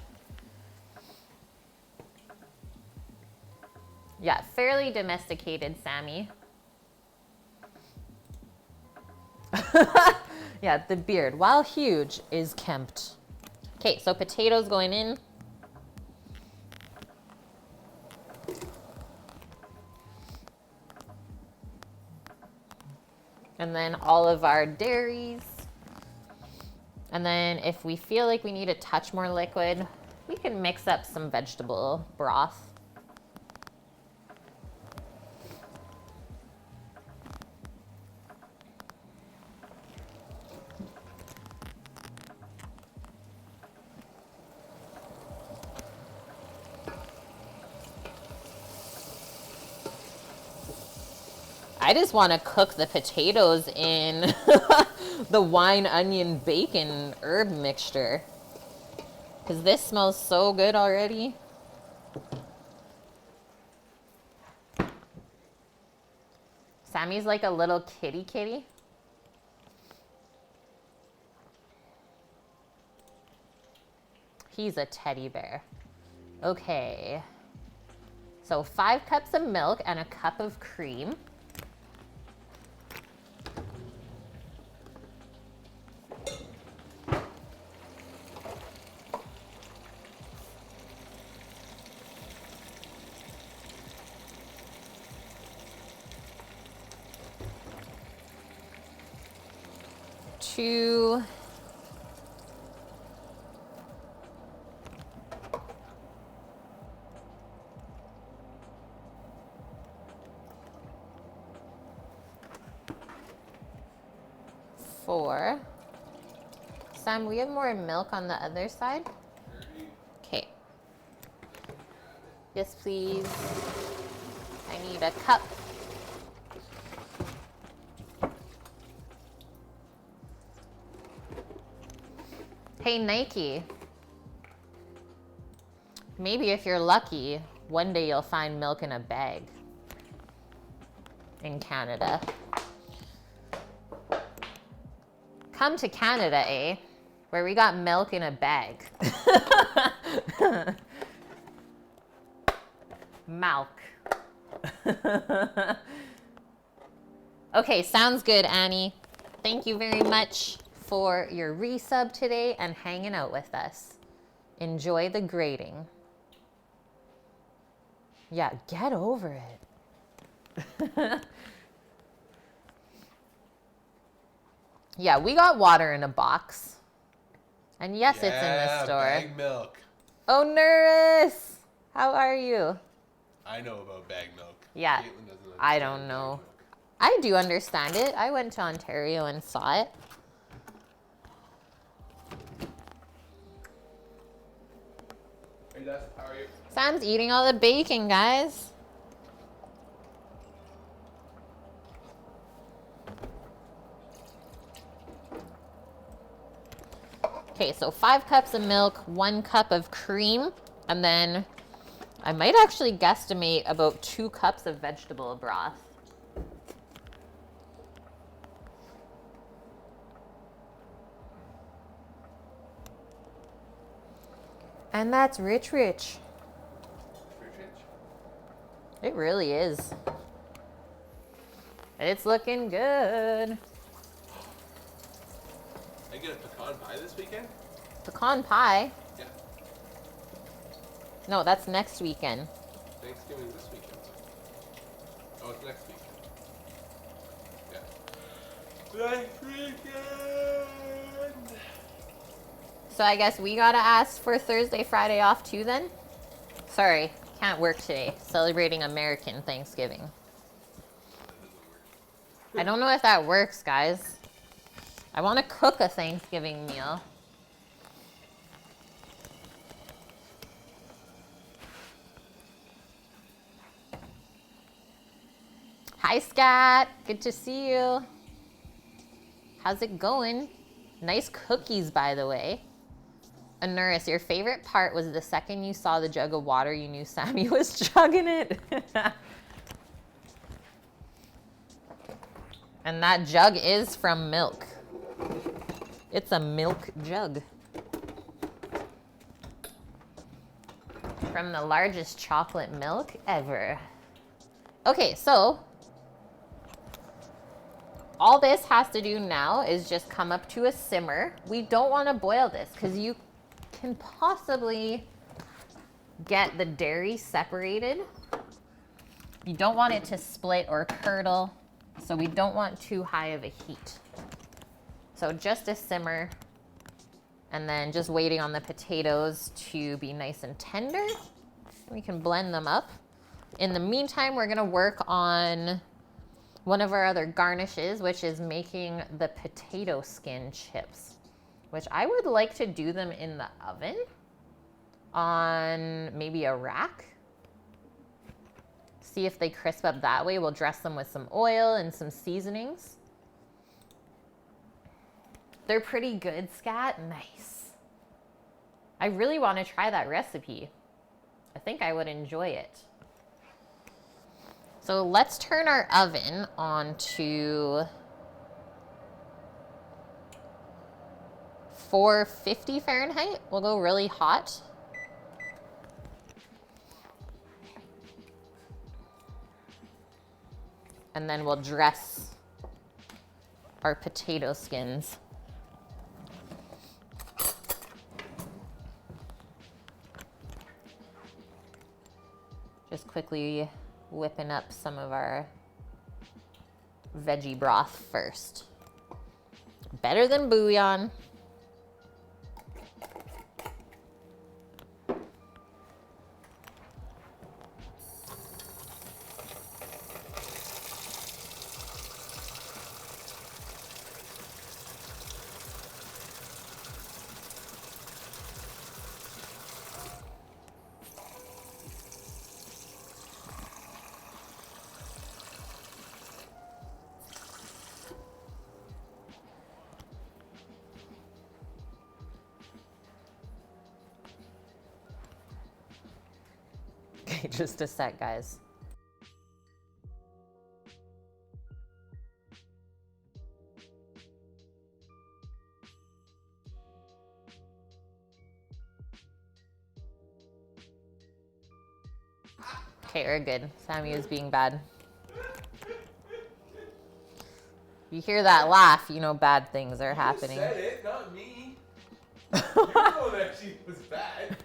Yeah, fairly domesticated Sammy. Yeah, the beard, while huge, is kempt. Okay, so potatoes going in. And then all of our dairies. And then if we feel like we need a touch more liquid, we can mix up some vegetable broth. I just want to cook the potatoes in the wine, onion, bacon, herb mixture. Because this smells so good already. Sammy's like a little kitty. He's a teddy bear. Okay. So 5 cups of milk and a cup of cream. Two. Four. Sam, we have more milk on the other side? Okay. Yes, please. I need a cup. Hey, Nike. Maybe if you're lucky, one day you'll find milk in a bag in Canada. Come to Canada, eh? Where we got milk in a bag. Milk. Okay, sounds good, Annie. Thank you very much for your resub today and hanging out with us. Enjoy the grating. Yeah, get over it. Yeah, we got water in a box. And yes, it's in the store. Bag milk. Oh, Nurse! How are you? I know about bag milk. Yeah, Caitlin doesn't I understand don't bag know. milk. I do understand it. I went to Ontario and saw it. Hey, Des, how are you? Sam's eating all the bacon, guys. Okay, so 5 cups of milk, 1 cup of cream, and then I might actually guesstimate about 2 cups of vegetable broth. And that's rich. Rich? It really is. It's looking good. I get a pecan pie this weekend? Pecan pie? Yeah. No, that's next weekend. Thanksgiving this weekend. Oh, it's next weekend. Yeah. Next weekend! So I guess we gotta ask for Thursday, Friday off too then? Sorry, can't work today. Celebrating American Thanksgiving. That doesn't work. I don't know if that works, guys. I want to cook a Thanksgiving meal. Hi, Scott. Good to see you. How's it going? Nice cookies, by the way. Anuris, your favorite part was the second you saw the jug of water, you knew Sammy was chugging it. And that jug is from milk. It's a milk jug. From the largest chocolate milk ever. Okay, so all this has to do now is just come up to a simmer. We don't want to boil this because you can possibly get the dairy separated. You don't want it to split or curdle, so we don't want too high of a heat. So just a simmer, and then just waiting on the potatoes to be nice and tender. We can blend them up. In the meantime, we're gonna work on one of our other garnishes, which is making the potato skin chips, which I would like to do them in the oven on maybe a rack. See if they crisp up that way. We'll dress them with some oil and some seasonings. They're pretty good, Scat. Nice. I really want to try that recipe. I think I would enjoy it. So let's turn our oven on to 450 Fahrenheit. We'll go really hot. And then we'll dress our potato skins. Just quickly whipping up some of our veggie broth first. Better than bouillon. Okay, just a sec, guys. Okay, we're good. Sammy is being bad. You hear that laugh, you know bad things are happening. You said it, not me. You know that she was bad.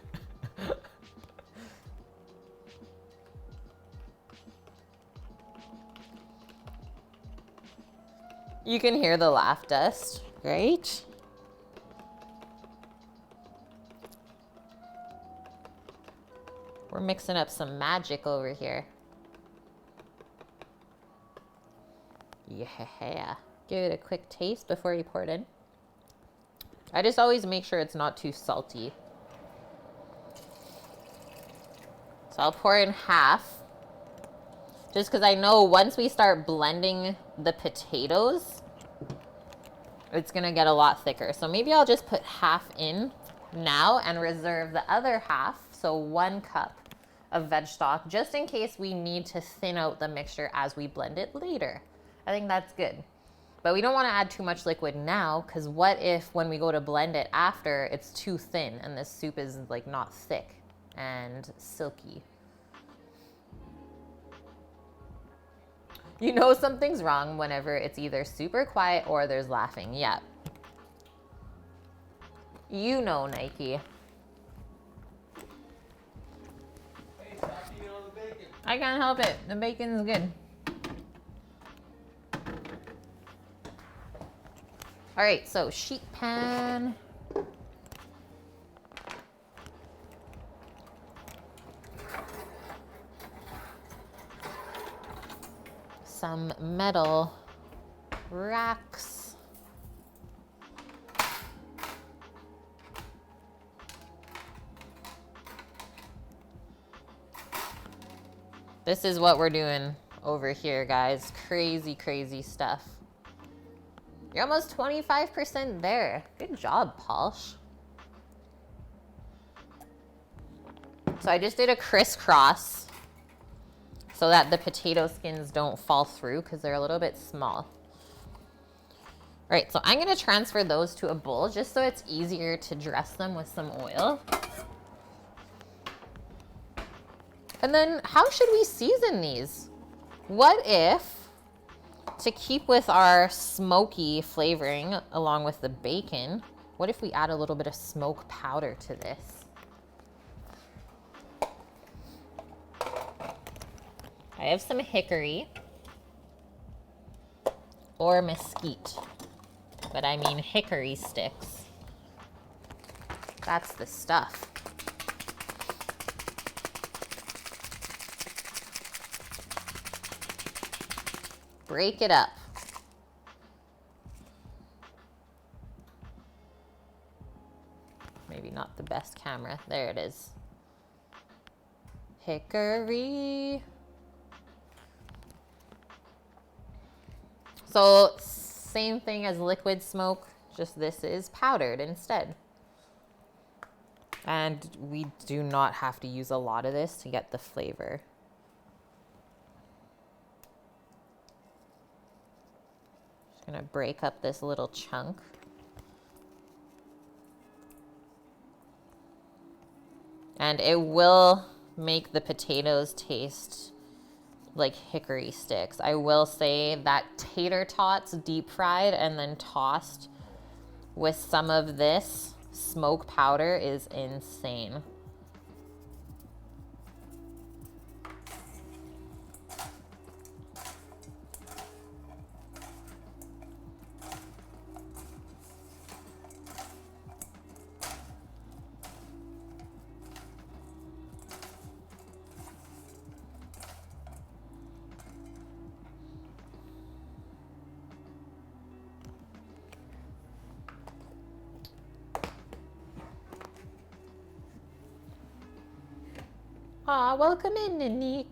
You can hear the laugh dust, right? We're mixing up some magic over here. Yeah. Give it a quick taste before you pour it in. I just always make sure it's not too salty. So I'll pour in half. Just because I know once we start blending the potatoes, it's going to get a lot thicker. So maybe I'll just put half in now and reserve the other half. So 1 cup of veg stock, just in case we need to thin out the mixture as we blend it later. I think that's good. But we don't want to add too much liquid now, because what if when we go to blend it after, it's too thin and this soup is like not thick and silky. You know something's wrong whenever it's either super quiet or there's laughing. Yeah. You know, Nike. Hey, stop eating all the bacon. I can't help it. The bacon's good. All right, so sheet pan. Some metal racks. This is what we're doing over here, guys. Crazy, crazy stuff. You're almost 25% there. Good job, Polsh. So I just did a crisscross so that the potato skins don't fall through because they're a little bit small. All right, so I'm gonna transfer those to a bowl just so it's easier to dress them with some oil. And then how should we season these? What if, to keep with our smoky flavoring along with the bacon, what if we add a little bit of smoke powder to this? I have some hickory or mesquite, but I mean hickory sticks. That's the stuff. Break it up. Maybe not the best camera. There it is. Hickory. So same thing as liquid smoke, just this is powdered instead. And we do not have to use a lot of this to get the flavor. Just gonna break up this little chunk. And it will make the potatoes taste like hickory sticks. I will say that tater tots deep fried and then tossed with some of this smoke powder is insane. Aw, welcome in, Nick.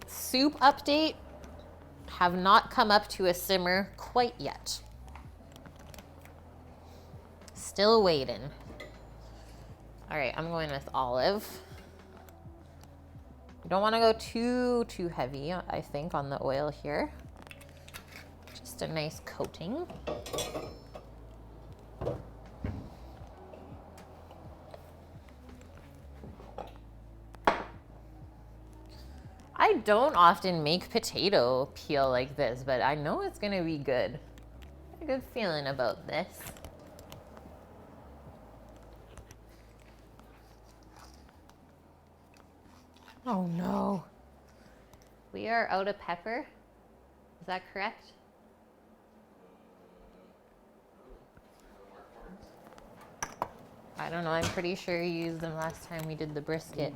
Soup update, have not come up to a simmer quite yet. Still waiting. All right, I'm going with olive. You don't want to go too heavy, I think, on the oil here. Just a nice coating. I don't often make potato peel like this, but I know it's gonna be good. I have a good feeling about this. Oh no. We are out of pepper. Is that correct? I don't know, I'm pretty sure you used them last time we did the brisket.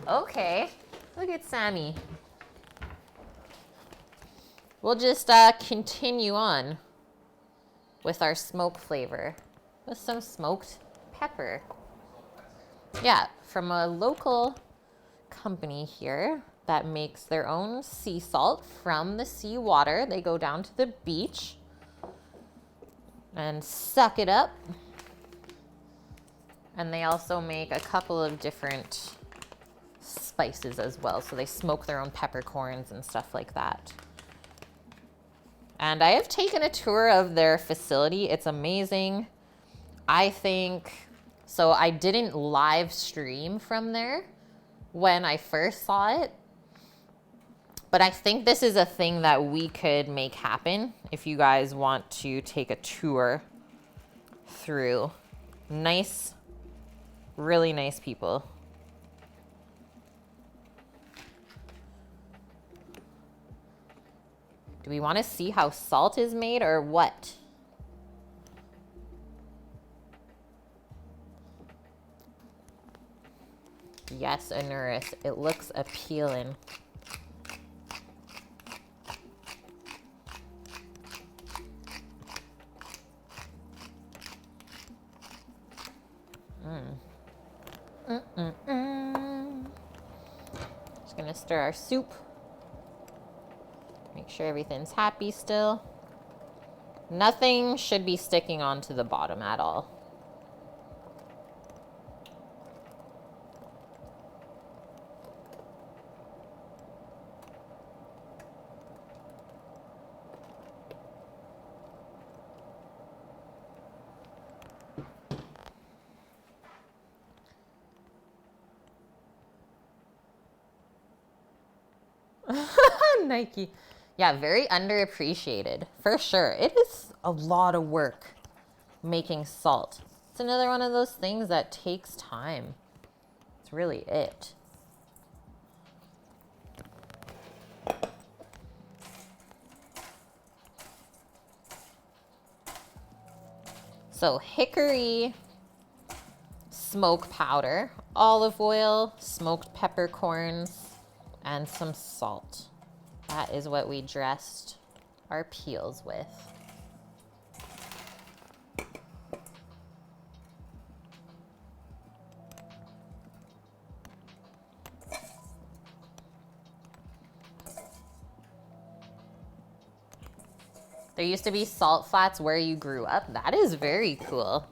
Okay. Look at Sammy. We'll just continue on with our smoke flavor with some smoked pepper. Yeah, from a local company here that makes their own sea salt from the sea water. They go down to the beach and suck it up. And they also make a couple of different spices as well. So they smoke their own peppercorns and stuff like that. And I have taken a tour of their facility. It's amazing. I think, so I didn't live stream from there when I first saw it. But I think this is a thing that we could make happen if you guys want to take a tour through. Nice, really nice people. Do we want to see how salt is made or what? Yes, Anuris, it looks appealing. Just gonna stir our soup. Make sure everything's happy still. Nothing should be sticking onto the bottom at all. Nike. Yeah, very underappreciated, for sure. It is a lot of work making salt. It's another one of those things that takes time. It's really it. So hickory smoke powder, olive oil, smoked peppercorns, and some salt. That is what we dressed our peels with. There used to be salt flats where you grew up. That is very cool.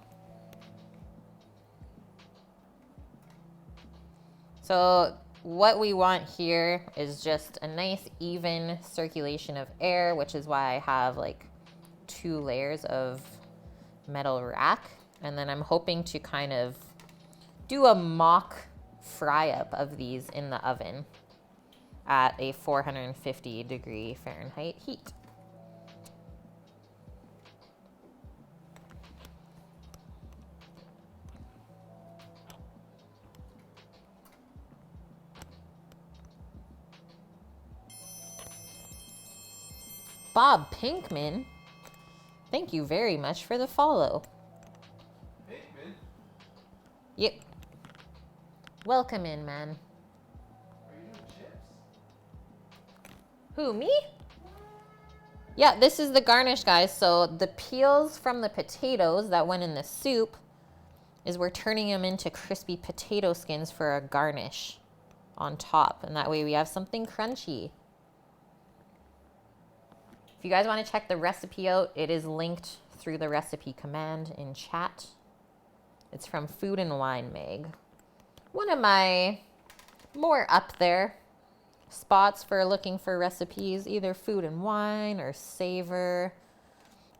So what we want here is just a nice even circulation of air, which is why I have like 2 layers of metal rack. And then I'm hoping to kind of do a mock fry up of these in the oven at a 450 degree Fahrenheit heat. Bob Pinkman, thank you very much for the follow. Pinkman? Yep. Welcome in, man. Are you doing chips? Who, me? Yeah, this is the garnish, guys. So the peels from the potatoes that went in the soup is we're turning them into crispy potato skins for a garnish on top. And that way we have something crunchy. If you guys want to check the recipe out, it is linked through the recipe command in chat. It's from Food&Wine Mag. One of my more up there spots for looking for recipes, either Food and Wine or Savor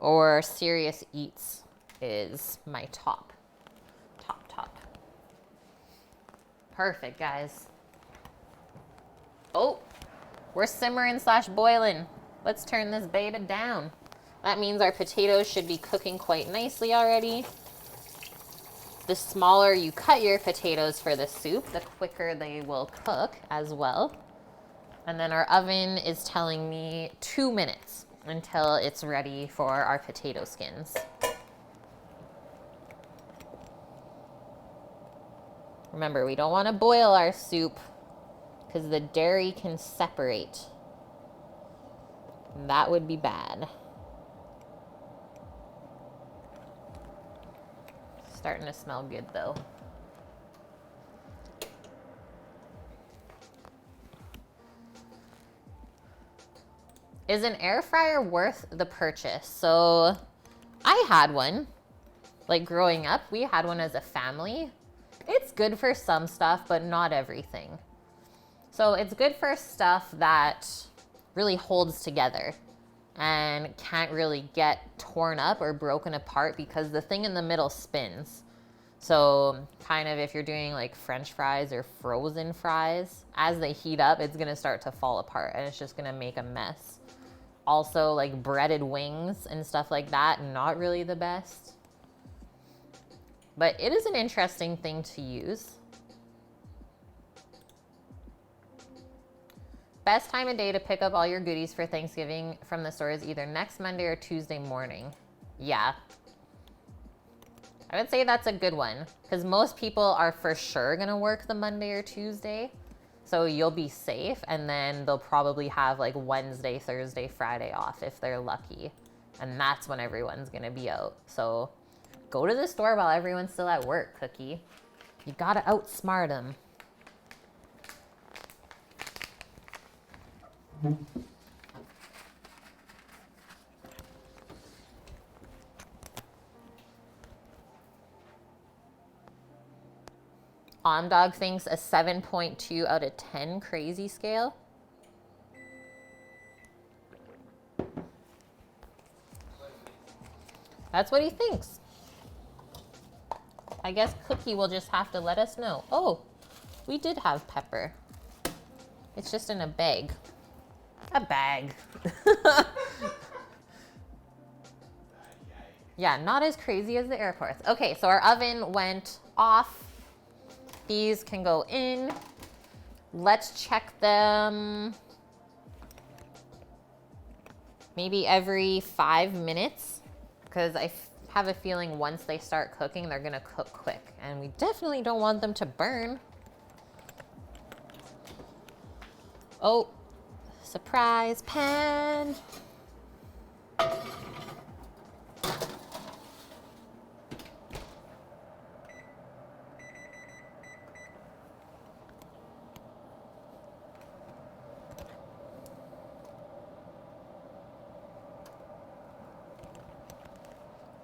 or Serious Eats is my top. Perfect, guys. Oh, we're simmering / boiling. Let's turn this baby down. That means our potatoes should be cooking quite nicely already. The smaller you cut your potatoes for the soup, the quicker they will cook as well. And then our oven is telling me 2 minutes until it's ready for our potato skins. Remember, we don't want to boil our soup because the dairy can separate. That would be bad. Starting to smell good though. Is an air fryer worth the purchase? So I had one. Like growing up, we had one as a family. It's good for some stuff, but not everything. So it's good for stuff that really holds together and can't really get torn up or broken apart because the thing in the middle spins. So kind of if you're doing like French fries or frozen fries, as they heat up, it's gonna start to fall apart and it's just gonna make a mess. Also like breaded wings and stuff like that, not really the best. But it is an interesting thing to use. Best time of day to pick up all your goodies for Thanksgiving from the store is either next Monday or Tuesday morning. Yeah. I would say that's a good one because most people are for sure gonna work the Monday or Tuesday. So you'll be safe and then they'll probably have like Wednesday, Thursday, Friday off if they're lucky. And that's when everyone's gonna be out. So go to the store while everyone's still at work, Cookie. You gotta outsmart them. Dog thinks a 7.2 out of 10 crazy scale. That's what he thinks. I guess Cookie will just have to let us know. Oh, we did have pepper. It's just in a bag. A bag. Yeah, not as crazy as the airports. Okay, so our oven went off. These can go in. Let's check them maybe every 5 minutes because I have a feeling once they start cooking, they're gonna cook quick. And we definitely don't want them to burn. Oh, surprise pan.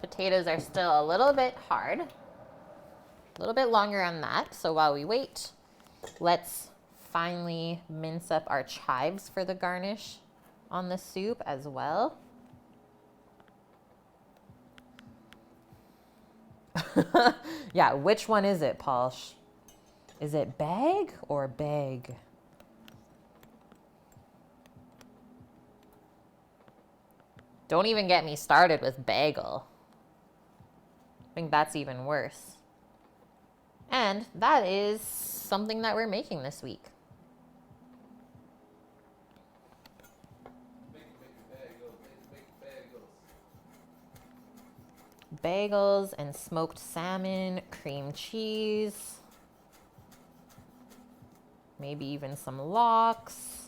Potatoes are still a little bit hard, a little bit longer on that. So while we wait, let's finally mince up our chives for the garnish on the soup as well. Yeah, which one is it, Paul? Is it bag or bag? Don't even get me started with bagel. I think that's even worse. And that is something that we're making this week. Bagels and smoked salmon, cream cheese, maybe even some lox.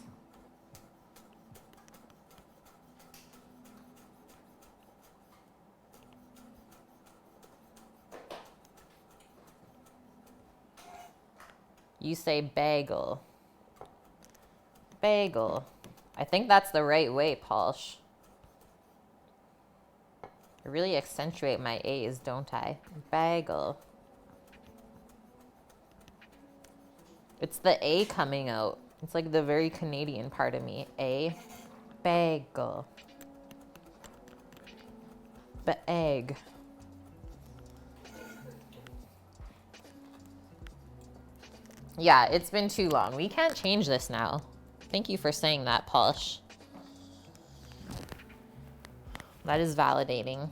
You say bagel. Bagel. I think that's the right way, Paulsh. I really accentuate my A's, don't I? Bagel. It's the A coming out. It's like the very Canadian part of me. A. Bagel. Ba-egg. Yeah, it's been too long. We can't change this now. Thank you for saying that, Polish. That is validating.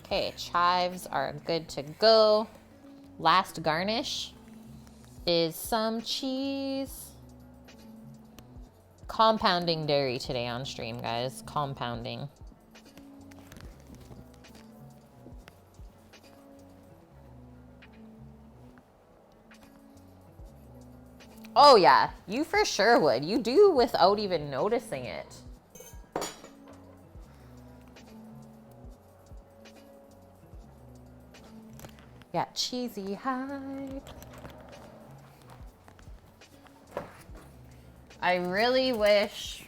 Okay, chives are good to go. Last garnish is some cheese. Compounding dairy today on stream, guys. Compounding. Oh yeah, you for sure would. You do without even noticing it. Yeah, cheesy hype. I really wish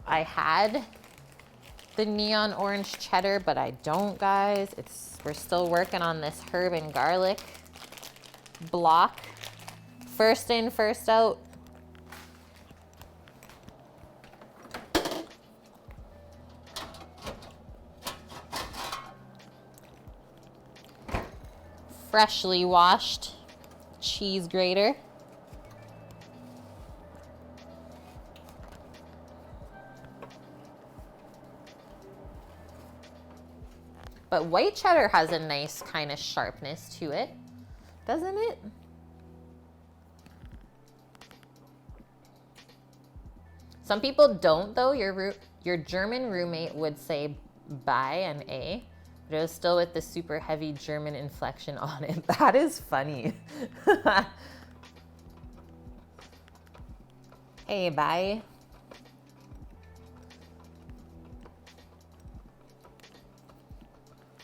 I had the neon orange cheddar, but I don't, guys. We're still working on this herb and garlic block. First in, first out. Freshly washed cheese grater. But white cheddar has a nice kind of sharpness to it, doesn't it? Some people don't, though. Your German roommate would say by an A, but it was still with the super heavy German inflection on it. That is funny. Hey, bye.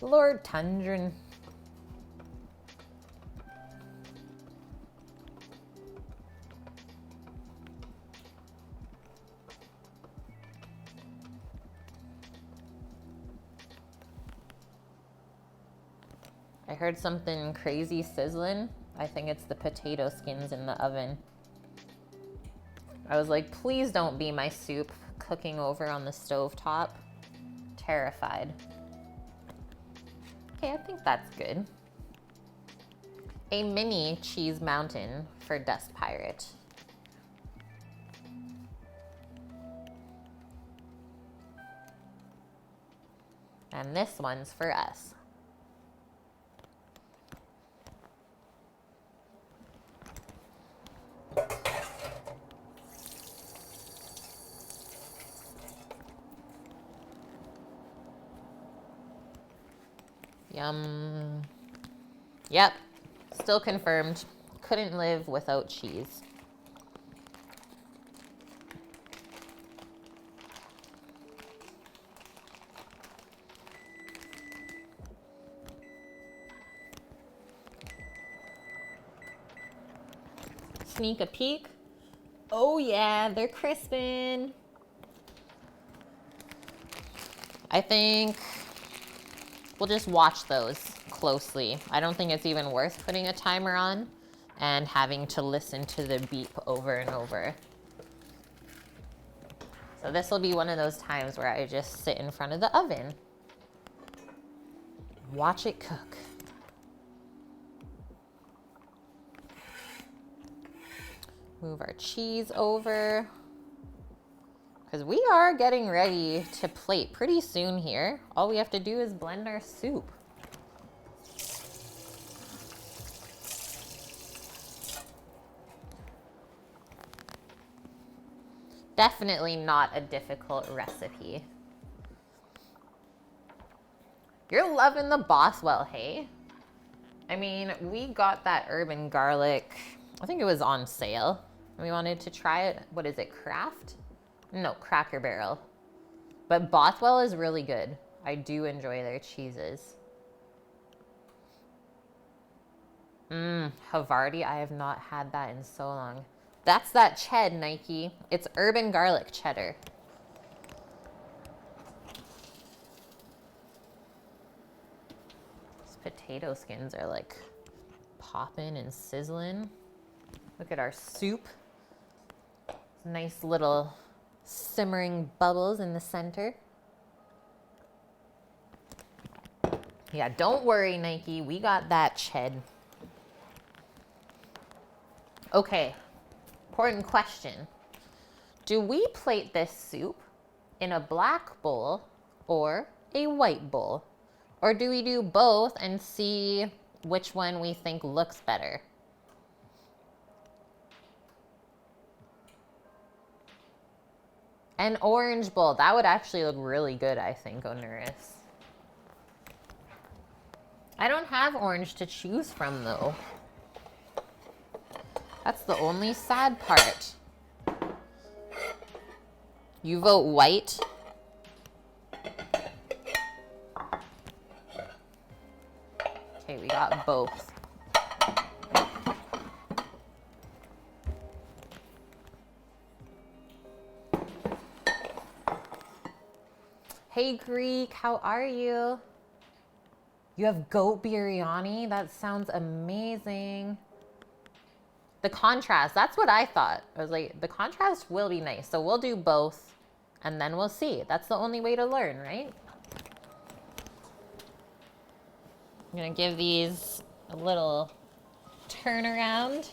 Lord Tundran. I heard something crazy sizzling. I think it's the potato skins in the oven. I was like, please don't be my soup cooking over on the stovetop. Terrified. Okay, I think that's good. A mini cheese mountain for Dust Pirate. And this one's for us. Yum. Yep, still confirmed. Couldn't live without cheese. Sneak a peek. Oh yeah, they're crispin'. I think we'll just watch those closely. I don't think it's even worth putting a timer on and having to listen to the beep over and over. So this will be one of those times where I just sit in front of the oven, watch it cook. Move our cheese over, because we are getting ready to plate pretty soon here. All we have to do is blend our soup. Definitely not a difficult recipe. You're loving the Bothwell, hey? I mean, we got that urban garlic, I think it was on sale. And we wanted to try it. What is it, Kraft? No, Cracker Barrel. But Bothwell is really good. I do enjoy their cheeses. Havarti, I have not had that in so long. That's that ched, Nike. It's urban garlic cheddar. These potato skins are like popping and sizzling. Look at our soup. Nice little simmering bubbles in the center. Yeah, don't worry, Nike. We got that ched. Okay, important question. Do we plate this soup in a black bowl or a white bowl? Or do we do both and see which one we think looks better? An orange bowl. That would actually look really good, I think, Onuris. I don't have orange to choose from, though. That's the only sad part. You vote white? Okay, we got both. Hey Greek, how are you? You have goat biryani? That sounds amazing. The contrast, that's what I thought. I was like, the contrast will be nice. So we'll do both and then we'll see. That's the only way to learn, right? I'm gonna give these a little turnaround.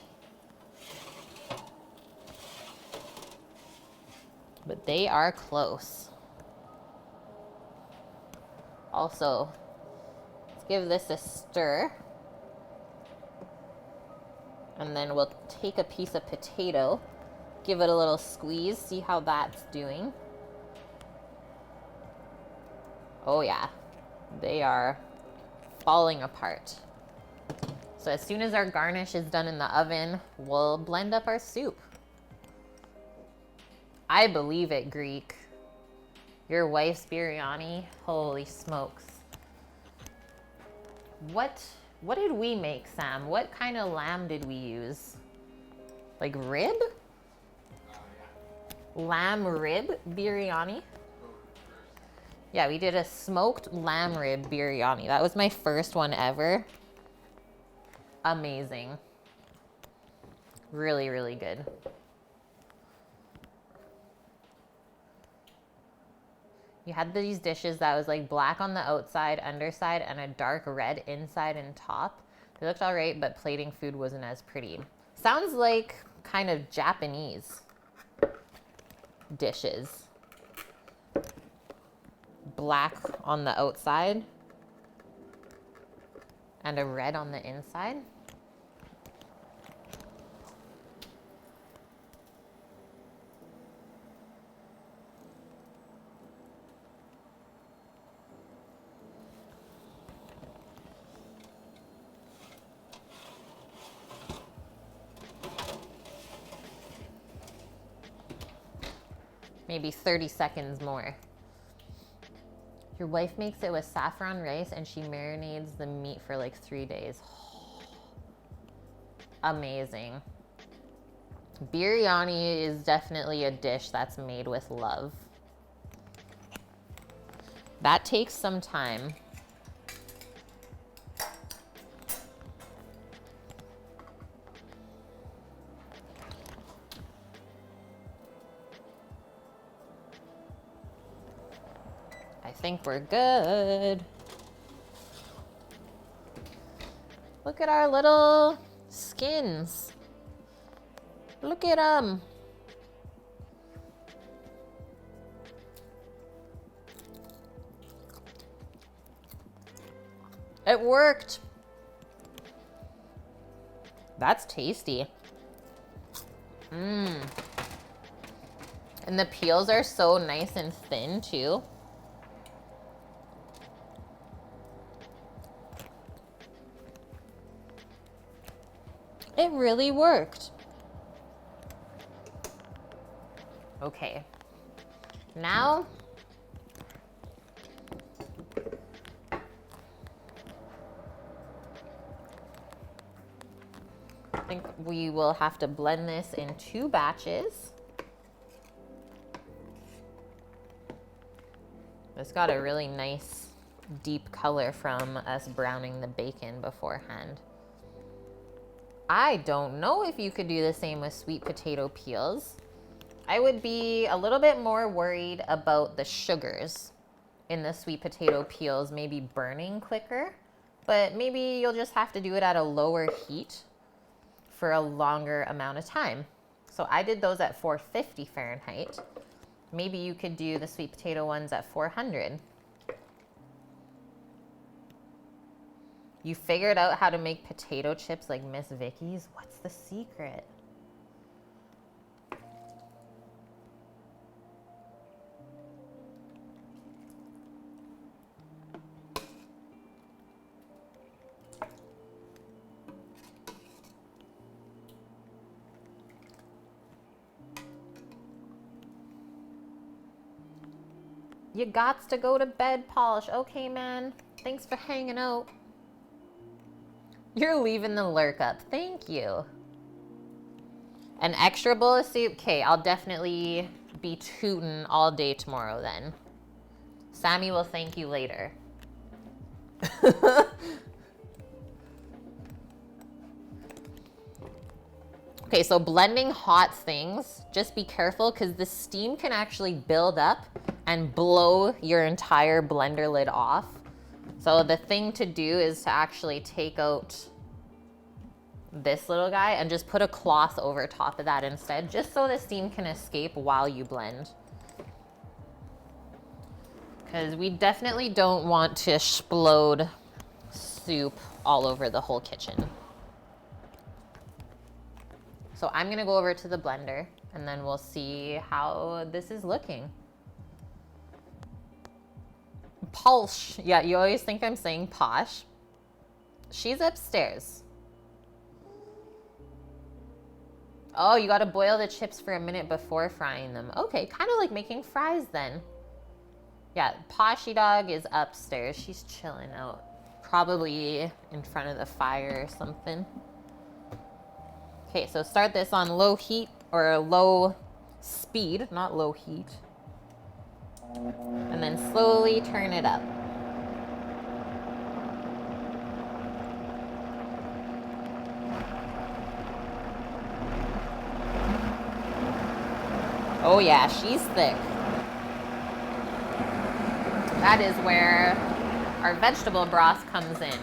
But they are close. Also, let's give this a stir. And then we'll take a piece of potato, give it a little squeeze, see how that's doing. Oh yeah, they are falling apart. So as soon as our garnish is done in the oven, we'll blend up our soup. I believe it, Greek. Your wife's biryani, holy smokes. What did we make, Sam? What kind of lamb did we use? Like rib? Lamb rib biryani? Yeah, we did a smoked lamb rib biryani. That was my first one ever. Amazing. Really, really good. You had these dishes that was like black on the outside, underside, and a dark red inside and top. They looked all right, but plating food wasn't as pretty. Sounds like kind of Japanese dishes. Black on the outside and a red on the inside. maybe 30 seconds more. Your wife makes it with saffron rice and she marinades the meat for like 3 days. Amazing. Biryani is definitely a dish that's made with love. That takes some time. I think we're good. Look at our little skins. Look at them. It worked. That's tasty. And the peels are so nice and thin too. It really worked. Okay. Now, I think we will have to blend this in 2 batches. It's got a really nice deep color from us browning the bacon beforehand. I don't know if you could do the same with sweet potato peels. I would be a little bit more worried about the sugars in the sweet potato peels maybe burning quicker, but maybe you'll just have to do it at a lower heat for a longer amount of time. So I did those at 450 Fahrenheit. Maybe you could do the sweet potato ones at 400. You figured out how to make potato chips like Miss Vicky's? What's the secret? You gots to go to bed, Polish. Okay, man. Thanks for hanging out. You're leaving the lurk up. Thank you. An extra bowl of soup? Okay, I'll definitely be tootin' all day tomorrow then. Sammy will thank you later. Okay, so blending hot things, just be careful because the steam can actually build up and blow your entire blender lid off. So the thing to do is to actually take out this little guy and just put a cloth over top of that instead, just so the steam can escape while you blend. Because we definitely don't want to explode soup all over the whole kitchen. So I'm gonna go over to the blender and then we'll see how this is looking. Posh. Yeah, you always think I'm saying posh. She's upstairs. Oh, you gotta boil the chips for a minute before frying them. Okay, kind of like making fries then. Yeah, Poshy Dog is upstairs. She's chilling out. Probably in front of the fire or something. Okay, so start this on low heat or low speed, not low heat. And then slowly turn it up. Oh yeah, she's thick. That is where our vegetable broth comes in.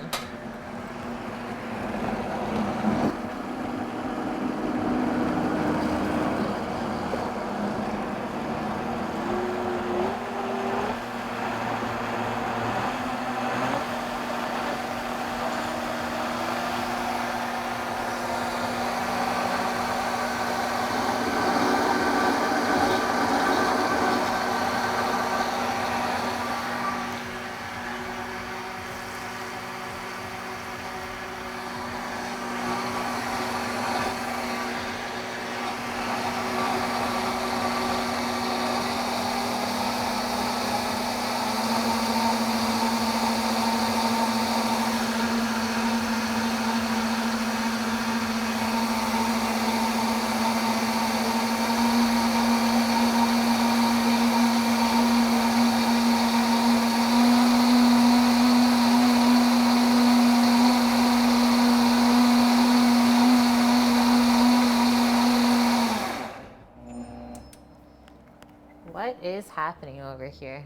What is happening over here?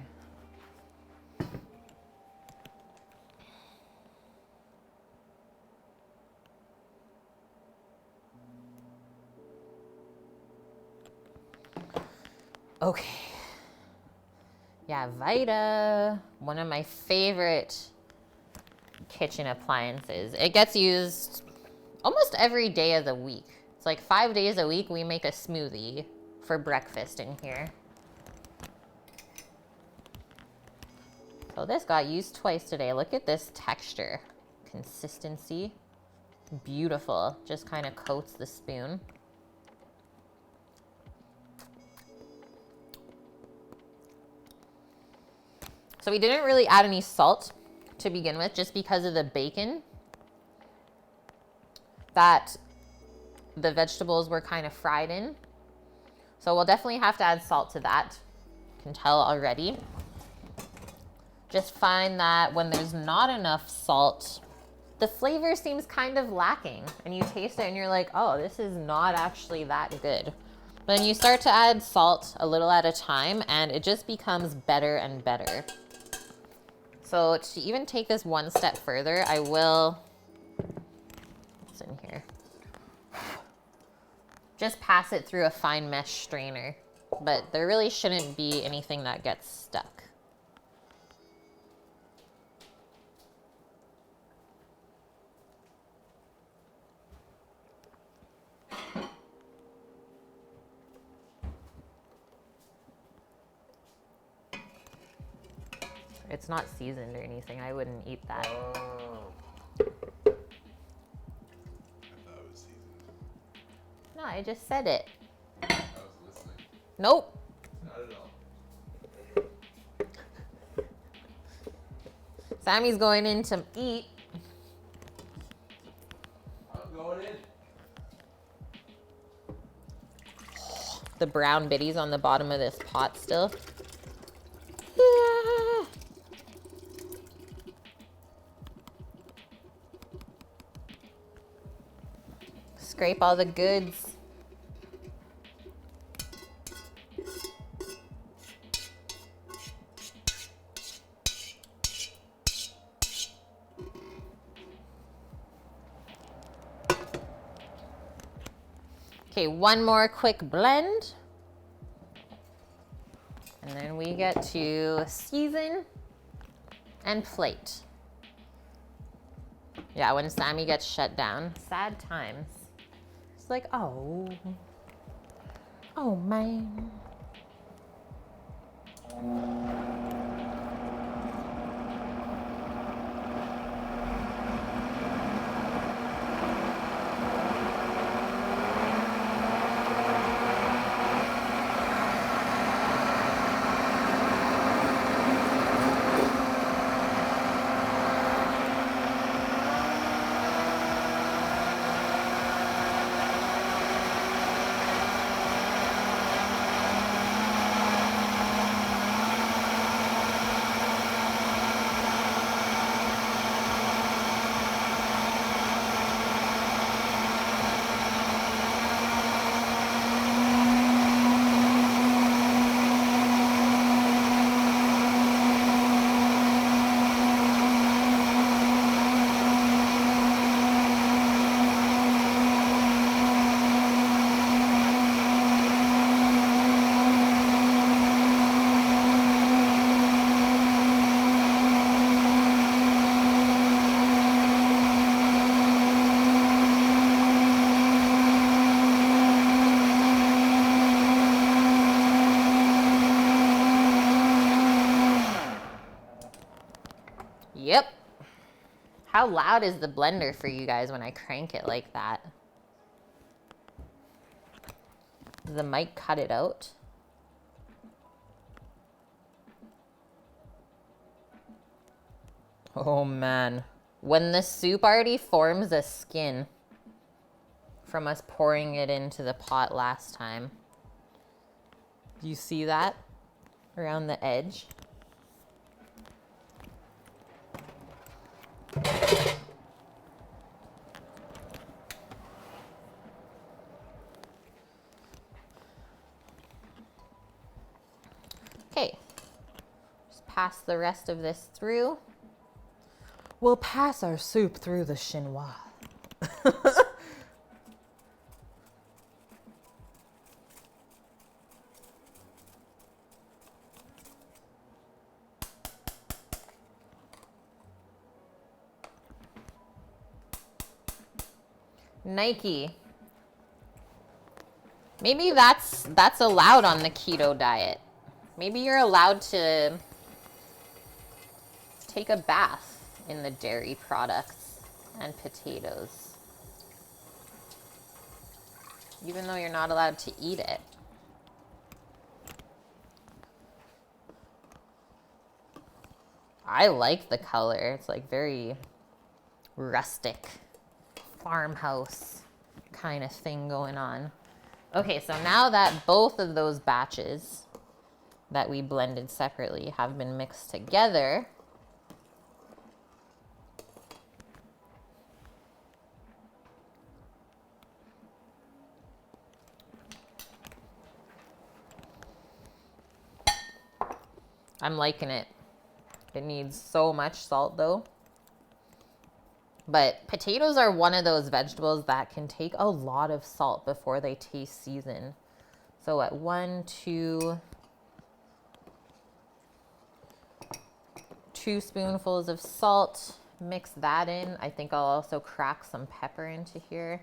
Okay. Yeah, Vita, one of my favorite kitchen appliances. It gets used almost every day of the week. It's like 5 days a week we make a smoothie for breakfast in here. So this got used twice today. Look at this texture, consistency, beautiful. Just kind of coats the spoon. So we didn't really add any salt to begin with, just because of the bacon that the vegetables were kind of fried in. So we'll definitely have to add salt to that. You can tell already. Just find that when there's not enough salt, the flavor seems kind of lacking, and you taste it and you're like, oh, this is not actually that good. But then you start to add salt a little at a time and it just becomes better and better. So to even take this one step further, I will, what's in here? Just pass it through a fine mesh strainer, but there really shouldn't be anything that gets stuck. It's not seasoned or anything. I wouldn't eat that. Oh. I thought it was seasoned. No, I just said it. I was listening. Nope. Not at all. Sammy's going in to eat. I'm going in. The brown bitties on the bottom of this pot still. Scrape all the goods. Okay, one more quick blend. And then we get to season and plate. Yeah, when Sammy gets shut down, sad times. It's like, oh man. Yep. How loud is the blender for you guys when I crank it like that? Does the mic cut it out? Oh man. When the soup already forms a skin from us pouring it into the pot last time. Do you see that around the edge? pass the rest of this through. We'll pass our soup through the chinois. Nike. Maybe that's allowed on the keto diet. Maybe you're allowed to take a bath in the dairy products and potatoes, even though you're not allowed to eat it. I like the color. It's like very rustic, farmhouse kind of thing going on. Okay, so now that both of those batches that we blended separately have been mixed together, I'm liking it. It needs so much salt though. But potatoes are one of those vegetables that can take a lot of salt before they taste seasoned. So at 1, 2 spoonfuls of salt, mix that in. I think I'll also crack some pepper into here.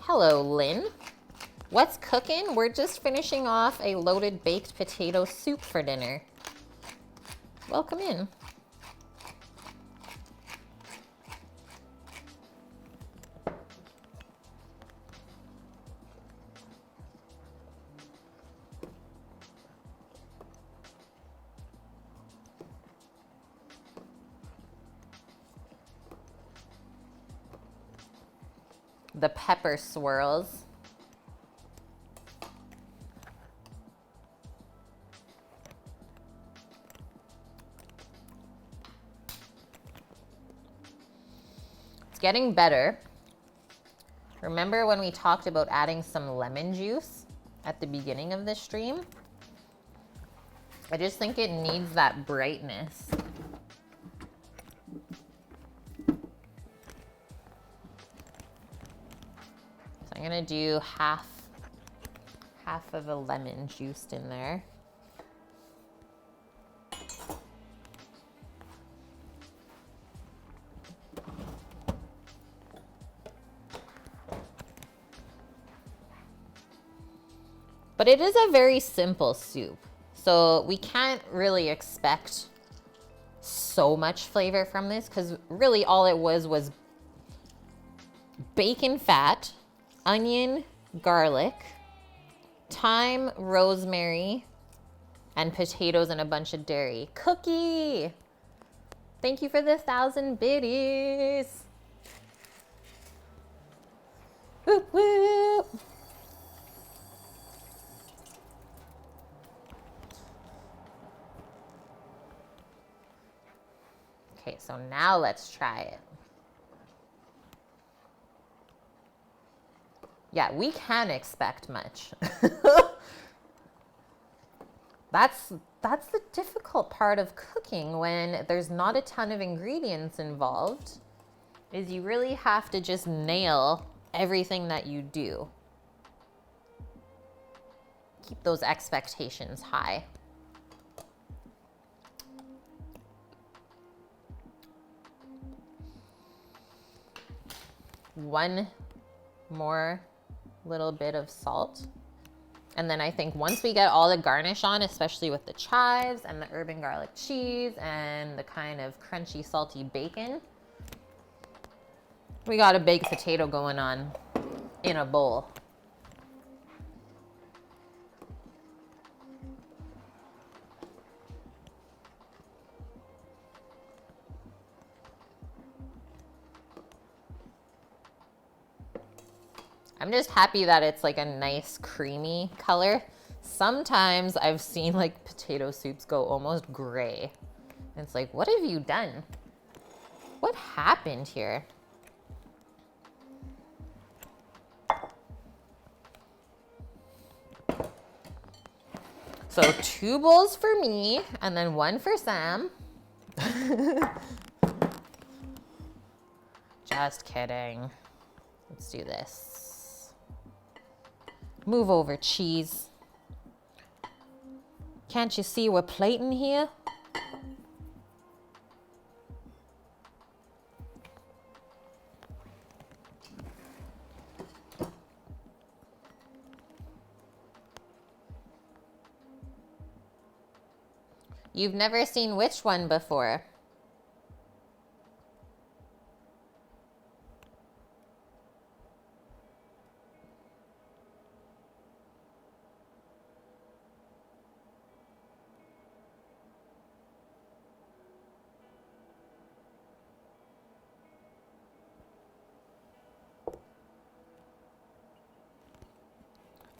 Hello, Lynn. What's cooking? We're just finishing off a loaded baked potato soup for dinner. Welcome in. The pepper swirls. It's getting better. Remember when we talked about adding some lemon juice at the beginning of this stream? I just think it needs that brightness. I'm gonna do half of a lemon juiced in there. But it is a very simple soup, so we can't really expect so much flavor from this because really all it was bacon fat, onion, garlic, thyme, rosemary, and potatoes and a bunch of dairy. Cookie! Thank you for the 1,000 biddies. Whoop whoop. Okay, so now let's try it. Yeah, we can expect much. That's the difficult part of cooking when there's not a ton of ingredients involved, is you really have to just nail everything that you do. Keep those expectations high. One more little bit of salt. And then I think once we get all the garnish on, especially with the chives and the herb and garlic cheese and the kind of crunchy, salty bacon, we got a baked potato going on in a bowl. I'm just happy that it's like a nice creamy color. Sometimes I've seen like potato soups go almost gray. And it's like, what have you done? What happened here? So 2 bowls for me and then 1 for Sam. Just kidding. Let's do this. Move over, cheese. Can't you see we're plating here? You've never seen which one before?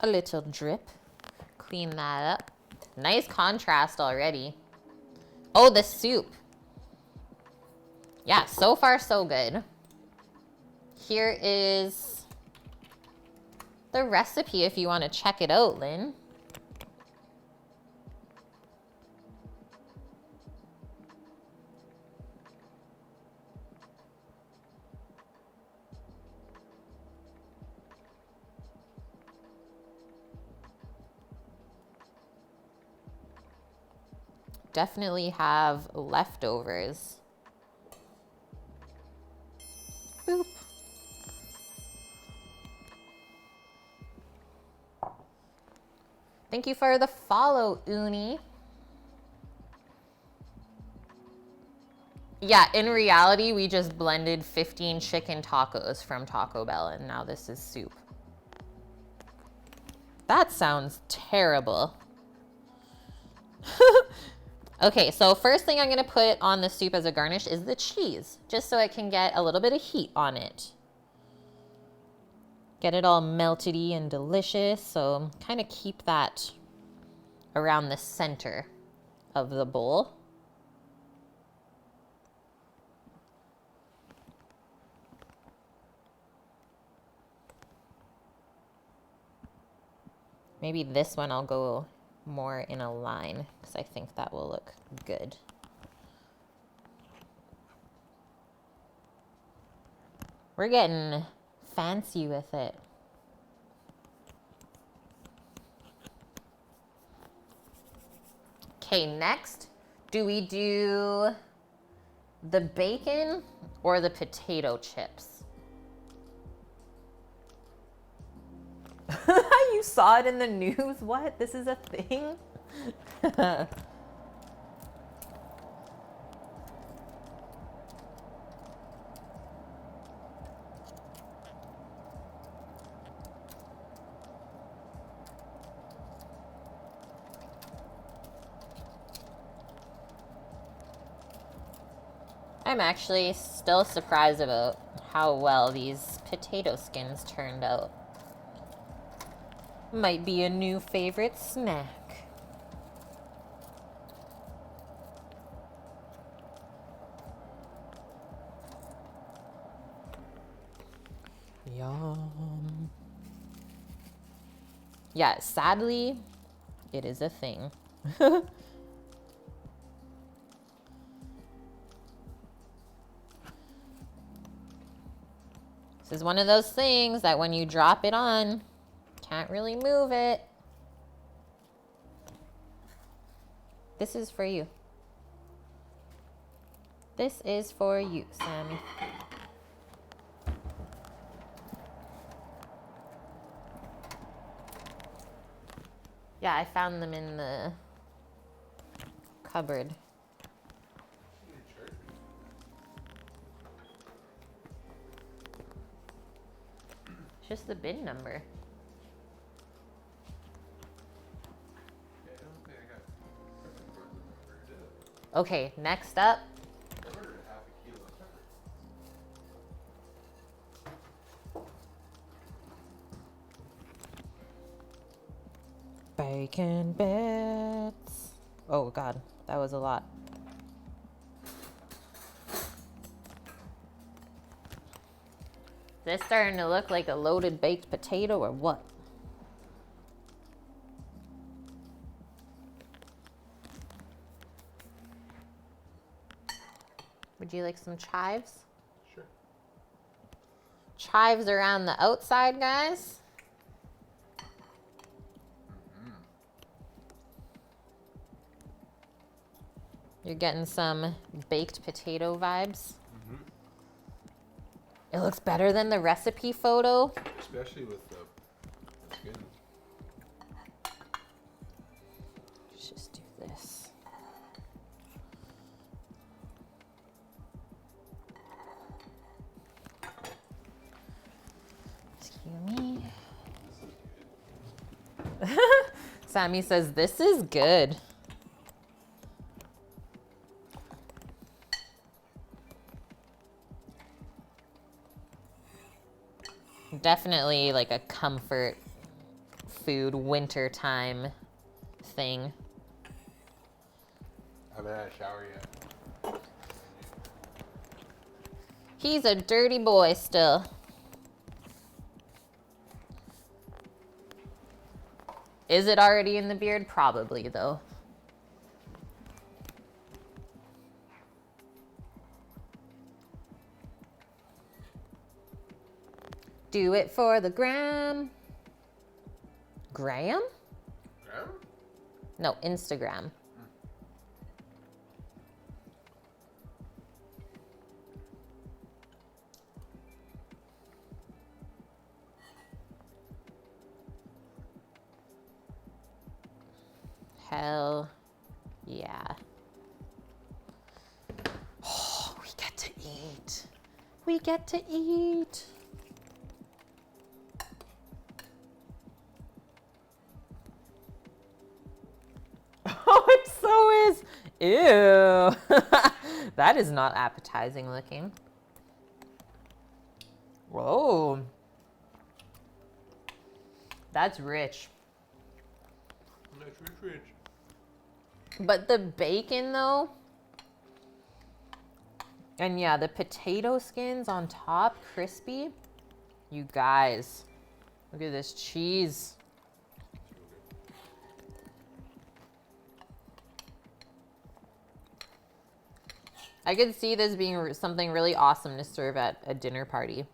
A little drip. Clean that up. Nice contrast already. Oh, the soup. Yeah, so far so good. Here is the recipe if you want to check it out, Lynn. Definitely have leftovers. Boop. Thank you for the follow, Uni. Yeah, in reality, we just blended 15 chicken tacos from Taco Bell, and now this is soup. That sounds terrible. Okay, so first thing I'm gonna put on the soup as a garnish is the cheese, just so I can get a little bit of heat on it. Get it all melty and delicious, so kind of keep that around the center of the bowl. Maybe this one I'll go more in a line because I think that will look good. We're getting fancy with it. Okay, next, do we do the bacon or the potato chips? You saw it in the news? What? This is a thing? I'm actually still surprised about how well these potato skins turned out. Might be a new favorite snack. Yum. Yeah, sadly, it is a thing. This is one of those things that when you drop it on, can't really move it. This is for you. This is for you, Sammy. Yeah, I found them in the cupboard. It's just the bin number. Okay, next up. Bacon bits. Oh God, that was a lot. Is this starting to look like a loaded baked potato or what? Would you like some chives? Sure. Chives around the outside, guys. You're getting some baked potato vibes. It looks better than the recipe photo. Especially with the skin. Let's just do this. Excuse me. Sammy says, this is good. Definitely like a comfort food winter time thing. I haven't had a shower yet. He's a dirty boy still. Is it already in the beard? Probably though. Do it for the gram. Graham? Graham? No, Instagram. Hell yeah. Oh, we get to eat. We get to eat. Oh, it so is. Ew. That is not appetizing looking. Whoa. That's rich. That's rich. But the bacon though, and yeah, the potato skins on top, crispy. You guys, look at this cheese. I could see this being something really awesome to serve at a dinner party.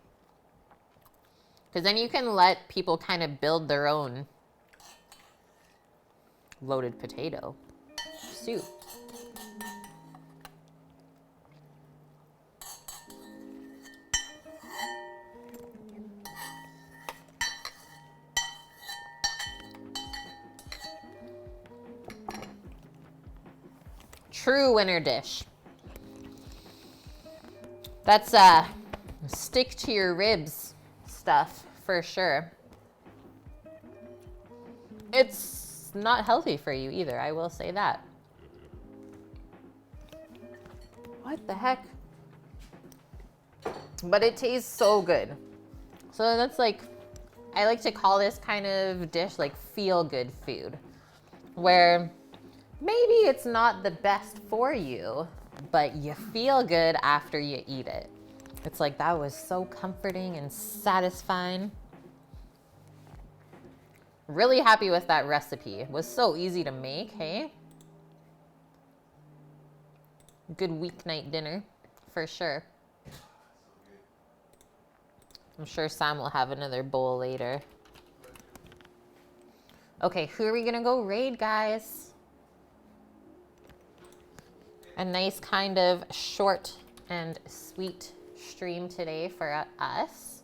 Because then you can let people kind of build their own loaded potato soup. True winter dish. That's stick to your ribs stuff for sure. It's not healthy for you either, I will say that. What the heck? But it tastes so good. So that's like, I like to call this kind of dish like feel good food, where maybe it's not the best for you, but you feel good after you eat it. It's like, that was so comforting and satisfying. Really happy with that recipe. It was so easy to make, hey? Good weeknight dinner, for sure. I'm sure Sam will have another bowl later. Okay, who are we gonna go raid, guys? A nice kind of short and sweet stream today for us.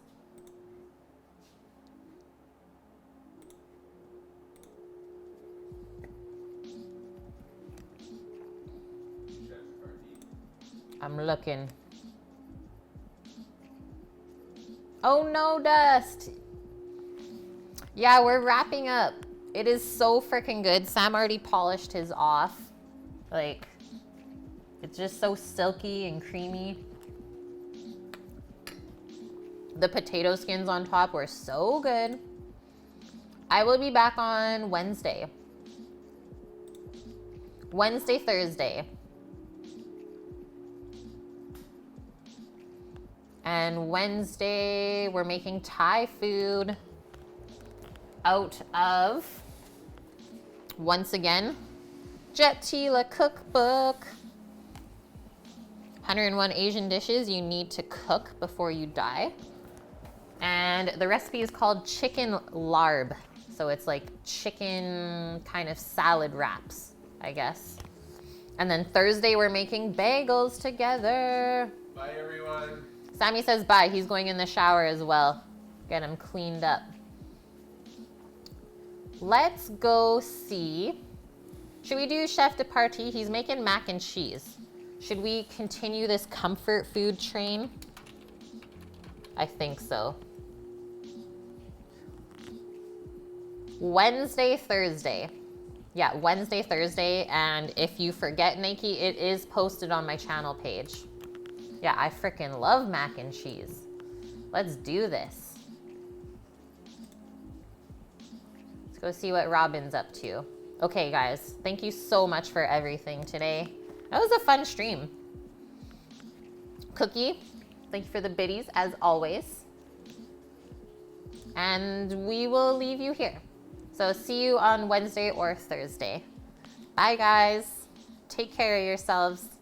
I'm looking. Oh no, Dust. Yeah, we're wrapping up. It is so freaking good. Sam already polished his off. Like, it's just so silky and creamy. The potato skins on top were so good. I will be back on Wednesday. Wednesday, Thursday. And Wednesday, we're making Thai food out of, once again, Jet Tila cookbook. 101 Asian dishes you need to cook before you die. And the recipe is called chicken larb. So it's like chicken kind of salad wraps, I guess. And then Thursday, we're making bagels together. Bye, everyone. Sammy says bye. He's going in the shower as well. Get him cleaned up. Let's go see. Should we do Chef de Partie? He's making mac and cheese. Should we continue this comfort food train? I think so. Wednesday, Thursday. Yeah, Wednesday, Thursday. And if you forget, Nikki, it is posted on my channel page. Yeah, I freaking love mac and cheese. Let's do this. Let's go see what Robin's up to. Okay, guys, thank you so much for everything today. That was a fun stream. Cookie, thank you for the biddies as always. And we will leave you here. So see you on Wednesday or Thursday. Bye, guys. Take care of yourselves.